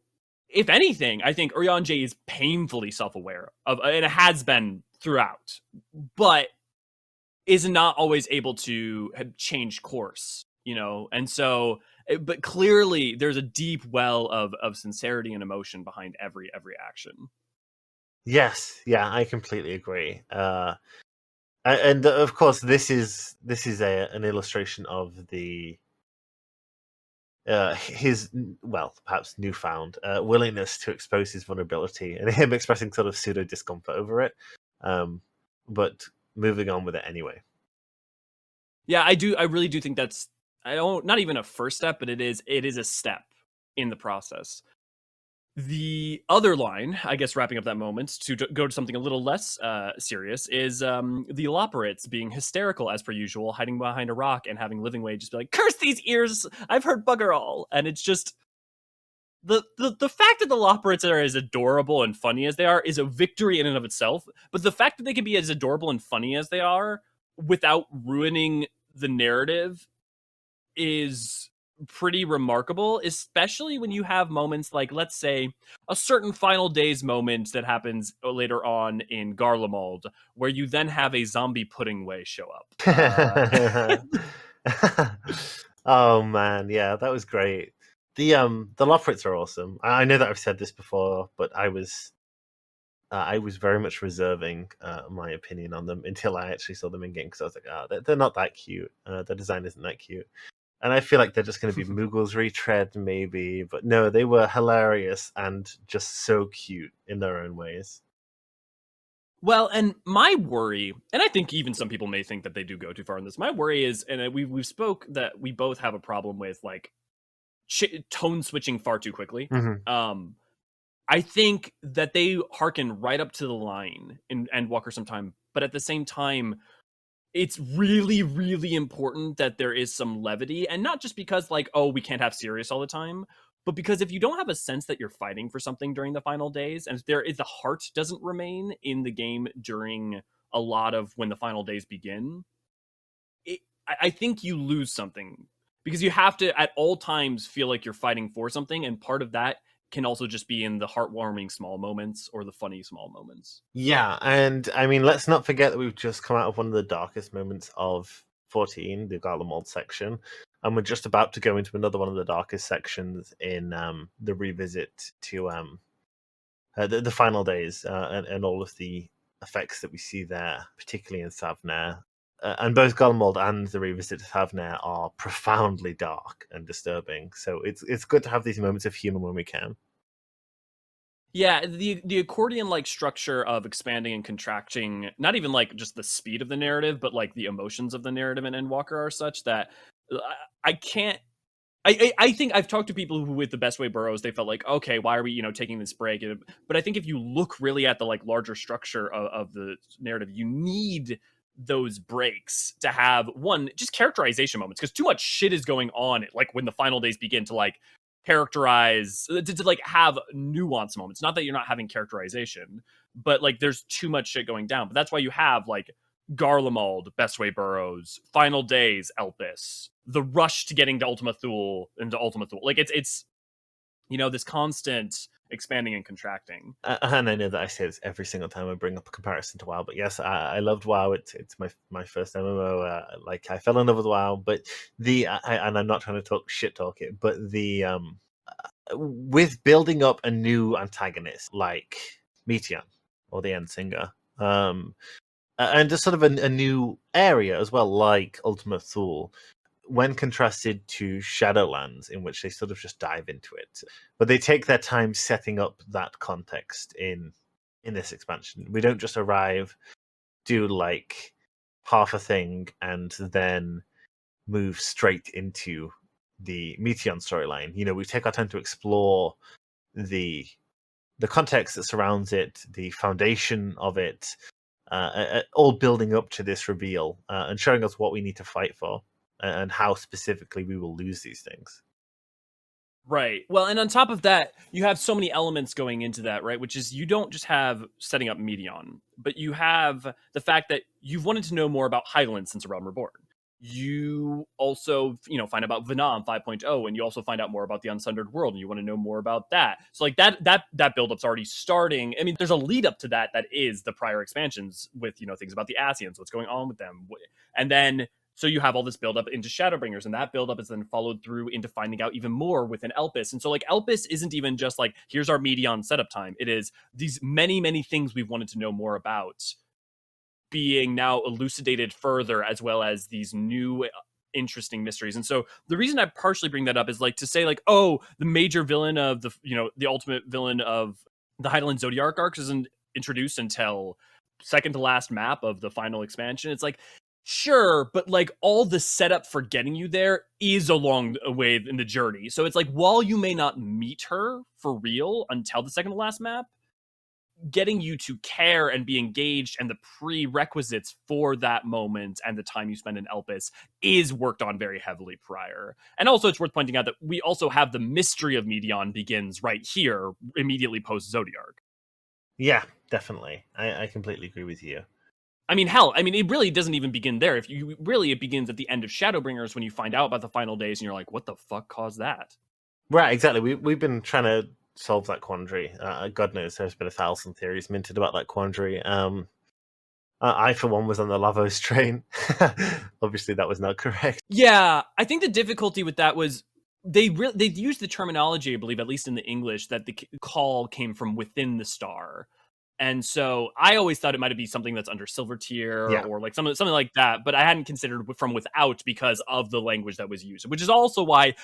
if anything, I think Urianger is painfully self-aware of, and it has been throughout, but is not always able to change course, and so, but clearly there's a deep well of sincerity and emotion behind every action. Yes, yeah, I completely agree. And of course, this is an illustration of the his, well, perhaps newfound willingness to expose his vulnerability, and him expressing sort of pseudo discomfort over it, but moving on with it anyway. Yeah, I really do think that's, not even a first step, but it is a step in the process. The other line, I guess, wrapping up that moment to go to something a little less serious, is the Eloperates being hysterical as per usual, hiding behind a rock and having Living Way just be like, "Curse these ears! I've heard bugger all!" And it's just the fact that the Eloperates are as adorable and funny as they are is a victory in and of itself. But the fact that they can be as adorable and funny as they are without ruining the narrative is pretty remarkable, especially when you have moments like, let's say, a certain final days moment that happens later on in Garlemald, where you then have a zombie pudding way show up. Oh man, yeah, that was great. The Lofrits are awesome. I know that I've said this before, but I was very much reserving my opinion on them until I actually saw them in game, because I was like, oh, they're not that cute. The design isn't that cute. And I feel like they're just going to be Moogle's retread, maybe. But no, they were hilarious and just so cute in their own ways. Well, and my worry, and I think even some people may think that they do go too far in this. My worry is, and we've spoke that we both have a problem with like tone switching far too quickly. Mm-hmm. I think that they harken right up to the line in Endwalker sometime, but at the same time, it's really, really important that there is some levity, and not just because like, oh, we can't have serious all the time, but because if you don't have a sense that you're fighting for something during the final days, and if the heart doesn't remain in the game during a lot of when the final days begin, I think you lose something, because you have to at all times feel like you're fighting for something, and part of that can also just be in the heartwarming small moments or the funny small moments. Yeah, and I mean, let's not forget that we've just come out of one of the darkest moments of 14, the Garlemald section, and we're just about to go into another one of the darkest sections in the revisit to the final days and all of the effects that we see there, particularly in Thavnair. And both Garlemald and the revisit to Thavnair are profoundly dark and disturbing. So it's good to have these moments of humor when we can. Yeah, the accordion-like structure of expanding and contracting, not even like just the speed of the narrative, but like the emotions of the narrative in Endwalker are such that I can't. I think I've talked to people who, with the Best Way Burrows, they felt like, okay, why are we taking this break? But I think if you look really at the like larger structure of the narrative, you need those breaks to have one just characterization moments, because too much shit is going on like when the final days begin to like characterize to like have nuance moments. Not that you're not having characterization, but like there's too much shit going down. But that's why you have like Garlemald, Bestway Burrows, Final Days, Elpis, the rush to getting to Ultima Thule into Ultima Thule. Like it's this constant expanding and contracting. And I know that I say this every single time I bring up a comparison to WoW, but yes, I loved WoW. It's my first MMO. Like I fell in love with WoW, but and I'm not trying to talk it, but the with building up a new antagonist like Meteon or the Endsinger, and just sort of a new area as well, like Ultima Thule, when contrasted to Shadowlands, in which they sort of just dive into it, but they take their time setting up that context in this expansion. We don't just arrive, do like half a thing, and then move straight into the Meteon storyline. We take our time to explore the context that surrounds it, the foundation of it, all building up to this reveal and showing us what we need to fight for and how specifically we will lose these things. Right. Well, and on top of that, you have so many elements going into that, right? Which is you don't just have setting up Meteon, but you have the fact that you've wanted to know more about Hydaelyn since A Realm Reborn. You also, find out about Vanam 5.0, and you also find out more about the Unsundered World, and you want to know more about that. So like that build-up's already starting. I mean, there's a lead up to that is the prior expansions with, things about the Ascians, what's going on with them. And then so you have all this build up into Shadowbringers, and that build up is then followed through into finding out even more within Elpis. And so like Elpis isn't even just like, here's our Meteon setup time. It is these many, many things we've wanted to know more about being now elucidated further, as well as these new interesting mysteries. And so the reason I partially bring that up is like to say like, oh, the major villain of the ultimate villain of the Hydaelyn Zodiac arcs isn't introduced until second to last map of the final expansion. It's like, sure, but like all the setup for getting you there is along the way in the journey. So it's like, while you may not meet her for real until the second to last map, getting you to care and be engaged and the prerequisites for that moment and the time you spend in Elpis is worked on very heavily prior. And also it's worth pointing out that we also have the mystery of Meteon begins right here immediately post Zodiarch. Yeah, definitely. I completely agree with you. I mean, hell, it really doesn't even begin there. It begins at the end of Shadowbringers when you find out about the final days and you're like, what the fuck caused that? Right, exactly. We've been trying to solve that quandary. God knows there's been 1,000 theories minted about that quandary. I, for one, was on the Lavos train. Obviously, that was not correct. Yeah, I think the difficulty with that was they used the terminology, I believe, at least in the English, that the call came from within the star. And so I always thought it might be something that's under Silver Tier or like something like that, but I hadn't considered from without because of the language that was used, which is also why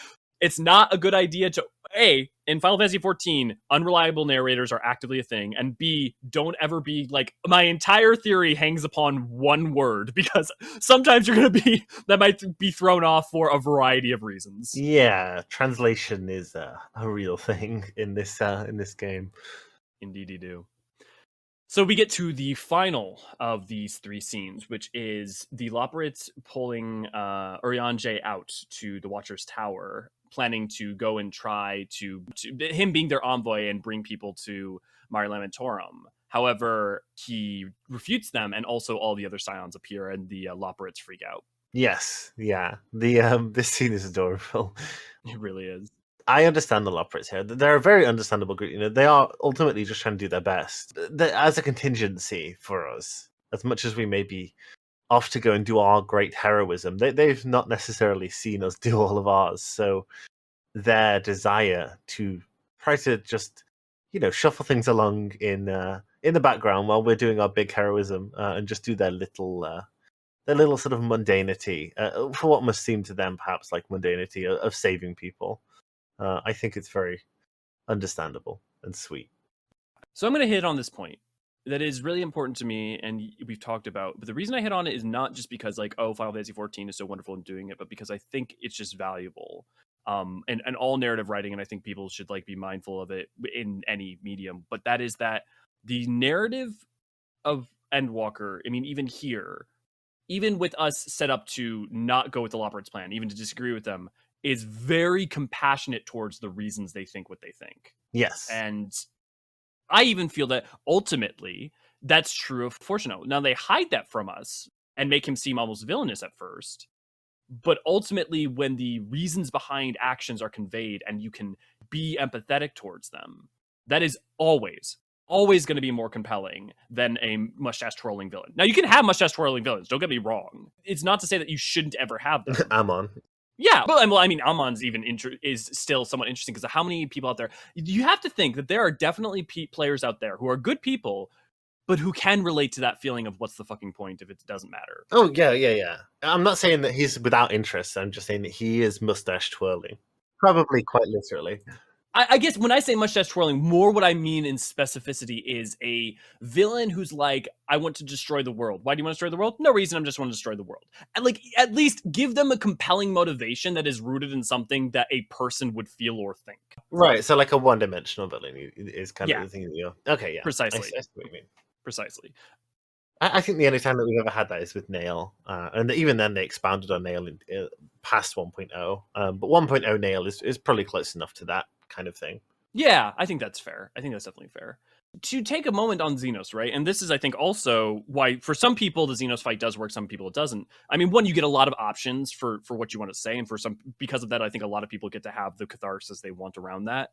it's not a good idea to, A, in Final Fantasy XIV, unreliable narrators are actively a thing, and B, don't ever be like, my entire theory hangs upon one word, because sometimes you're going to be, that might be thrown off for a variety of reasons. Yeah, translation is a real thing in this game. Indeed you do. So we get to the final of these three scenes, which is the Loporrits pulling Urianger out to the Watcher's Tower, planning to go and try to him being their envoy and bring people to Mare Lamentorum. However, he refutes them, and also all the other Scions appear, and the Loporrits freak out. Yes, yeah. The this scene is adorable. It really is. I understand the Loporrits here. They're a very understandable group. They are ultimately just trying to do their best. As a contingency for us, as much as we may be off to go and do our great heroism, they've not necessarily seen us do all of ours. So their desire to try to just, shuffle things along in the background while we're doing our big heroism and just do their little sort of mundanity for what must seem to them perhaps like mundanity of saving people. I think it's very understandable and sweet. So I'm going to hit on this point that is really important to me, and we've talked about. But the reason I hit on it is not just because, like, oh, Final Fantasy XIV is so wonderful in doing it, but because I think it's just valuable. And all narrative writing, and I think people should like be mindful of it in any medium. But that is that the narrative of Endwalker, even here, even with us set up to not go with the Loporrit's plan, even to disagree with them, is very compassionate towards the reasons they think what they think. Yes. And I even feel that ultimately that's true of Fortuno. Now they hide that from us and make him seem almost villainous at first. But ultimately, when the reasons behind actions are conveyed and you can be empathetic towards them, that is always going to be more compelling than a mustache twirling villain. Now, you can have mustache twirling villains. Don't get me wrong. It's not to say that you shouldn't ever have them. Amon. Yeah, but I mean, Amon's even is still somewhat interesting because of how many people out there. You have to think that there are definitely players out there who are good people, but who can relate to that feeling of what's the fucking point if it doesn't matter. Oh, yeah. I'm not saying that he's without interest. I'm just saying that he is mustache twirling. Probably quite literally. I guess when I say mustache twirling, more what I mean in specificity is a villain who's like, I want to destroy the world. Why do you want to destroy the world? No reason. I just want to destroy the world. And like, at least give them a compelling motivation that is rooted in something that a person would feel or think. Right. So like a one-dimensional villain is kind of the thing that you're... Okay, yeah. Precisely. I see what you mean. Precisely. I think the only time that we've ever had that is with Nail. And even then they expanded on Nail past 1.0. But 1.0 Nail is probably close enough to that kind of thing. Yeah, I think that's fair. I think that's definitely fair. To take a moment on Xenos, right? And this is, I think, also why for some people the Xenos fight does work, some people it doesn't. I mean, one, you get a lot of options for what you want to say, and for some, because of that, I think a lot of people get to have the catharsis they want around that.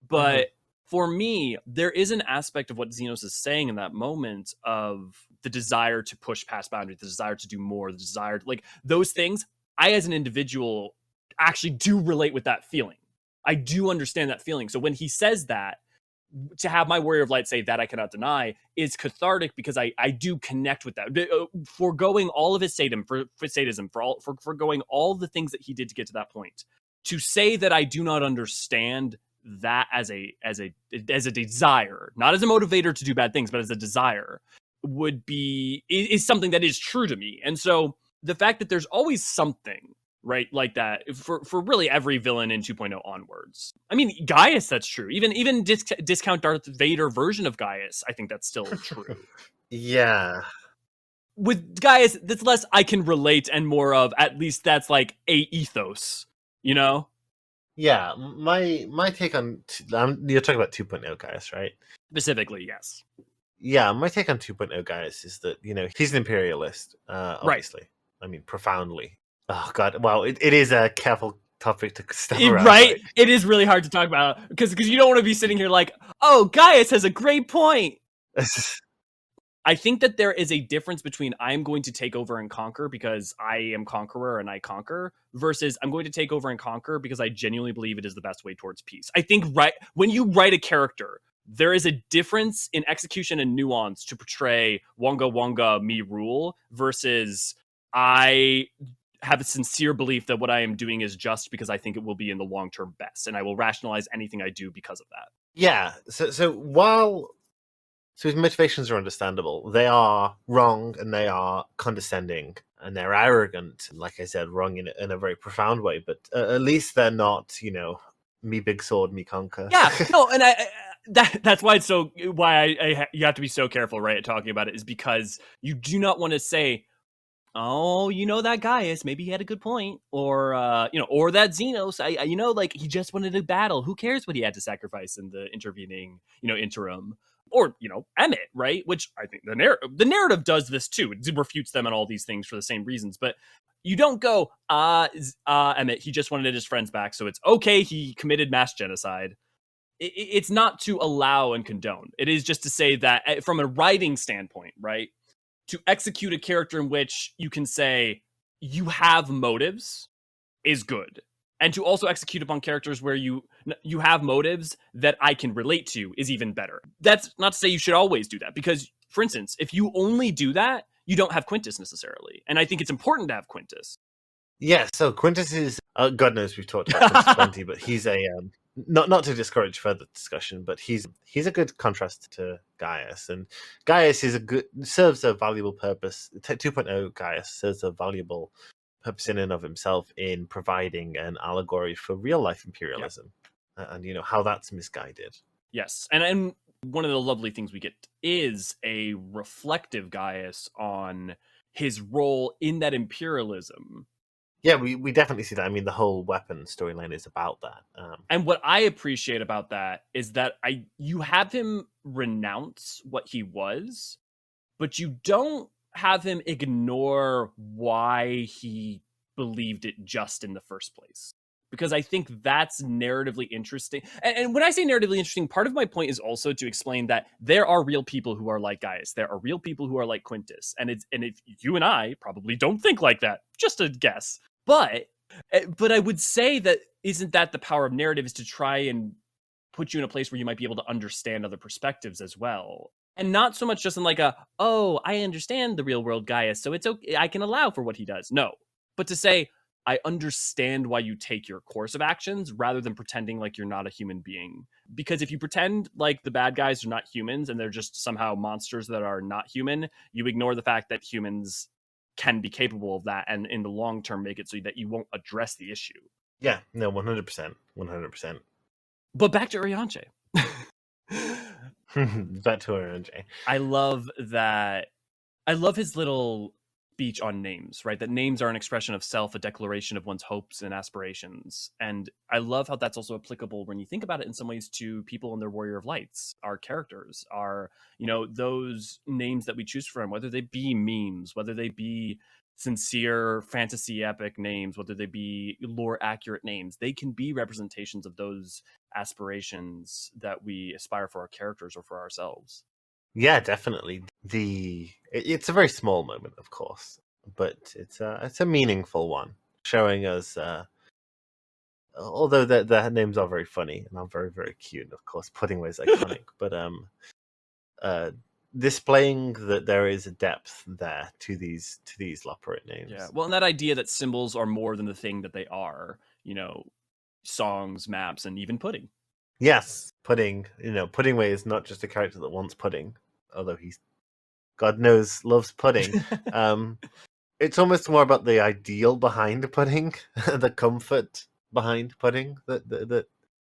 But for me, there is an aspect of what Xenos is saying in that moment of the desire to push past boundaries, the desire to do more, the desire to, like, those things. I, as an individual, actually do relate with that feeling. I do understand that feeling. So when he says that, to have my warrior of light say that I cannot deny is cathartic because I do connect with that. Foregoing all of his sadism, foregoing all the things that he did to get to that point. To say that I do not understand that as a desire, not as a motivator to do bad things, but as a desire, is something that is true to me. And so the fact that there's always something, right, like that for really every villain in 2.0 onwards. I mean, Gaius, that's true. Even discount Darth Vader version of Gaius, I think that's still true. Yeah. With Gaius, that's less I can relate and more of at least that's like a ethos, you know? Yeah, my take on you're talking about 2.0 Gaius, right? Specifically, yes. Yeah, my take on 2.0 Gaius is that, he's an imperialist, obviously. Right. I mean, profoundly. Oh, God. Well, it is a careful topic to step around. Right? It is really hard to talk about because you don't want to be sitting here like, oh, Gaius has a great point. I think that there is a difference between I'm going to take over and conquer because I am conqueror and I conquer versus I'm going to take over and conquer because I genuinely believe it is the best way towards peace. I think when you write a character, there is a difference in execution and nuance to portray Wonga Wonga me rule versus I have a sincere belief that what I am doing is just because I think it will be in the long-term best, and I will rationalize anything I do because of that. Yeah. So his motivations are understandable, they are wrong and they are condescending and they're arrogant. Like I said, wrong in a very profound way, but at least they're not, me big sword, me conquer. Yeah. No, and that's why it's you have to be so careful, right, at talking about it, is because you do not want to say, oh, that Gaius, maybe he had a good point, or or that Xenos, like he just wanted a battle. Who cares what he had to sacrifice in the intervening, interim, or Emmett, right? Which I think the narrative does this too. It refutes them and all these things for the same reasons, but you don't go, Emmett, he just wanted his friends back, so it's okay. He committed mass genocide. It's not to allow and condone. It is just to say that from a writing standpoint, right? To execute a character in which you can say you have motives is good. And to also execute upon characters where you have motives that I can relate to is even better. That's not to say you should always do that, because, for instance, if you only do that, you don't have Quintus necessarily. And I think it's important to have Quintus. Yeah, so Quintus is, God knows we've talked about Quintus plenty, but he's a... Not to discourage further discussion, but he's a good contrast to Gaius, and Gaius serves a valuable purpose. 2.0 Gaius serves a valuable purpose in and of himself in providing an allegory for real life imperialism, and how that's misguided. Yes, and one of the lovely things we get is a reflective Gaius on his role in that imperialism. Yeah, we definitely see that. I mean, the whole weapon storyline is about that. And what I appreciate about that is that you have him renounce what he was, but you don't have him ignore why he believed it just in the first place. Because I think that's narratively interesting. And when I say narratively interesting, part of my point is also to explain that there are real people who are like Gaius. There are real people who are like Quintus. And if you and I probably don't think like that, just a guess. But I would say that isn't that the power of narrative, is to try and put you in a place where you might be able to understand other perspectives as well. And not so much just in like oh, I understand the real world Gaius, so it's okay, I can allow for what he does. No. But to say, I understand why you take your course of actions, rather than pretending like you're not a human being. Because if you pretend like the bad guys are not humans and they're just somehow monsters that are not human, you ignore the fact that humans can be capable of that, and in the long term make it so that you won't address the issue. Yeah, no, 100%. 100%. But back to Eorzean. Back to Eorzean. I love that. I love his little speech on names, right? That names are an expression of self, a declaration of one's hopes and aspirations. And I love how that's also applicable when you think about it in some ways to people in their Warrior of Lights, our characters, our, those names that we choose for them, whether they be memes, whether they be sincere fantasy epic names, whether they be lore accurate names, they can be representations of those aspirations that we aspire for our characters or for ourselves. Yeah, definitely. It's a very small moment, of course, but it's a meaningful one, showing us. Although the names are very funny and are very, very cute, and of course, Puddingway is iconic. But displaying that there is a depth there to these Loporrit names. Yeah, well, and that idea that symbols are more than the thing that they are. Songs, maps, and even pudding. Yes, pudding. Puddingway is not just a character that wants pudding, although he's, God knows, loves pudding. It's almost more about the ideal behind pudding, the comfort behind pudding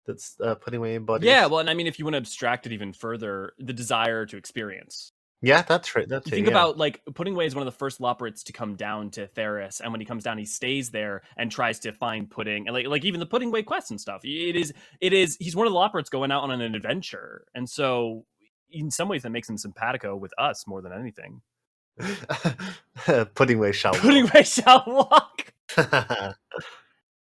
that's Puddingway embodies. Yeah, well, and I mean, if you want to abstract it even further, the desire to experience. Yeah, that's right. That's you think about like Puddingway is one of the first Loporrits to come down to Theris, and when he comes down, he stays there and tries to find pudding, and like even the Puddingway quests and stuff. It is he's one of the Loporrits going out on an adventure, and so in some ways that makes him simpatico with us more than anything. Puddingway shall walk.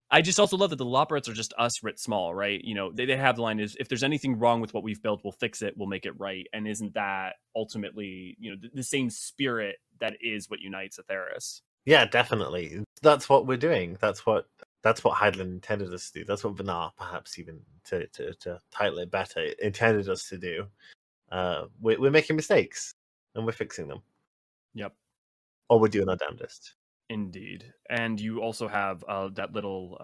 I just also love that the Loporrits are just us writ small, right? They have the line is, if there's anything wrong with what we've built, we'll fix it, we'll make it right. And isn't that ultimately, the same spirit that is what unites Theris? Yeah, definitely. That's what we're doing. That's what Hydaelyn intended us to do. That's what Vinar, perhaps even to title it better, intended us to do. We're making mistakes and we're fixing them. Yep. Or we're doing our damnedest. Indeed. And you also have that little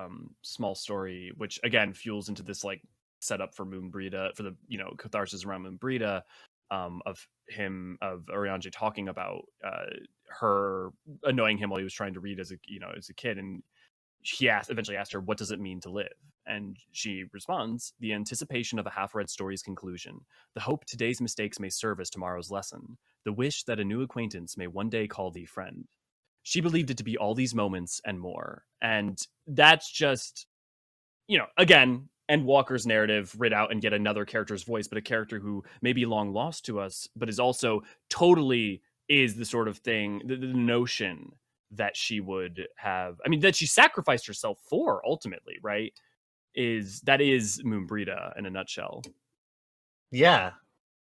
small story, which again fuels into this like setup for Moonbrita, for the catharsis around Moonbrita, of Eorzean talking about her annoying him while he was trying to read as a kid, and he eventually asked her, what does it mean to live? And she responds, the anticipation of a half-read story's conclusion, the hope today's mistakes may serve as tomorrow's lesson, the wish that a new acquaintance may one day call thee friend. She believed it to be all these moments and more. And that's just, again, Endwalker's narrative writ out and get another character's voice, but a character who may be long lost to us, but is also totally is the sort of thing, the notion that she would have, that she sacrificed herself for ultimately, right? Is Moonbrita in a nutshell. Yeah.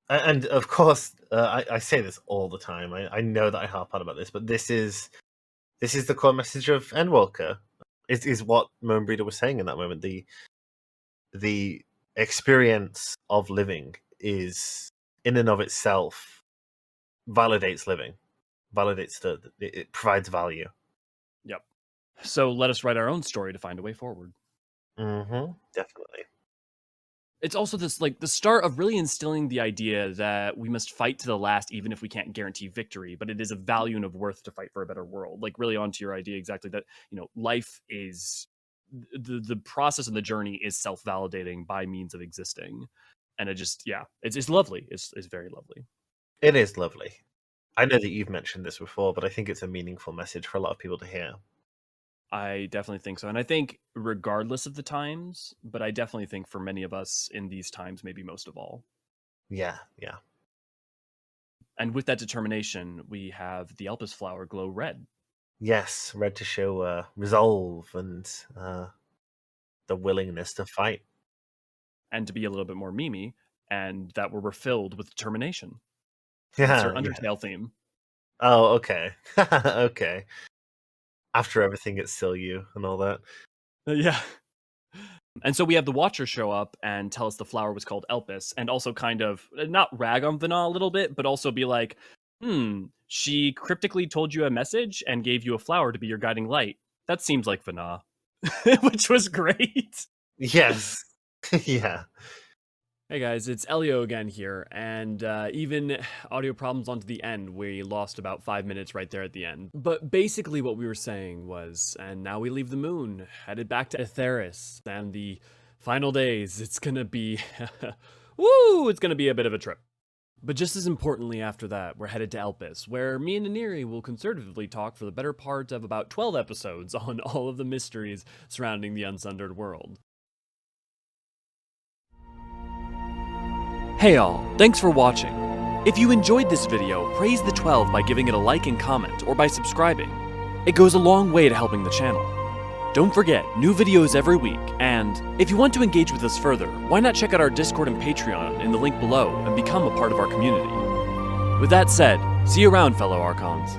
And of course, I say this all the time. I know that I harp on about this, but this is the core message of Endwalker. Is what Moonbrita was saying in that moment. The experience of living is, in and of itself, validates living, validates it provides value. Yep. So let us write our own story to find a way forward. Definitely. It's also this like the start of really instilling the idea that we must fight to the last, even if we can't guarantee victory, but it is a value and of worth to fight for a better world. Like really onto your idea exactly that, life is the process of the journey is self-validating by means of existing. And it just, it's lovely. It's very lovely. It is lovely. I know that you've mentioned this before, but I think it's a meaningful message for a lot of people to hear. I definitely think so. And I think regardless of the times, but I definitely think for many of us in these times, maybe most of all. Yeah, yeah. And with that determination, we have the Elpis flower glow red. Yes, red to show resolve and the willingness to fight. And to be a little bit more memey, and that we're filled with determination. It's our Yeah, yeah. Undertale theme. Oh, okay. Okay. After everything, it's still you and all that. Yeah. And so we have the Watcher show up and tell us the flower was called Elpis, and also kind of not rag on Vana a little bit, but also be like, she cryptically told you a message and gave you a flower to be your guiding light. That seems like Vana, which was great. Yes. Yeah. Hey guys, it's Elio again here, and even audio problems onto the end, we lost about 5 minutes right there at the end. But basically what we were saying was, and now we leave the moon, headed back to Aetheris, and the final days, it's gonna be, woo, it's gonna be a bit of a trip. But just as importantly after that, we're headed to Elpis, where me and Niniri will conservatively talk for the better part of about 12 episodes on all of the mysteries surrounding the Unsundered world. Hey all, thanks for watching. If you enjoyed this video, praise the 12 by giving it a like and comment, or by subscribing. It goes a long way to helping the channel. Don't forget, new videos every week, and if you want to engage with us further, why not check out our Discord and Patreon in the link below and become a part of our community. With that said, see you around, fellow Archons.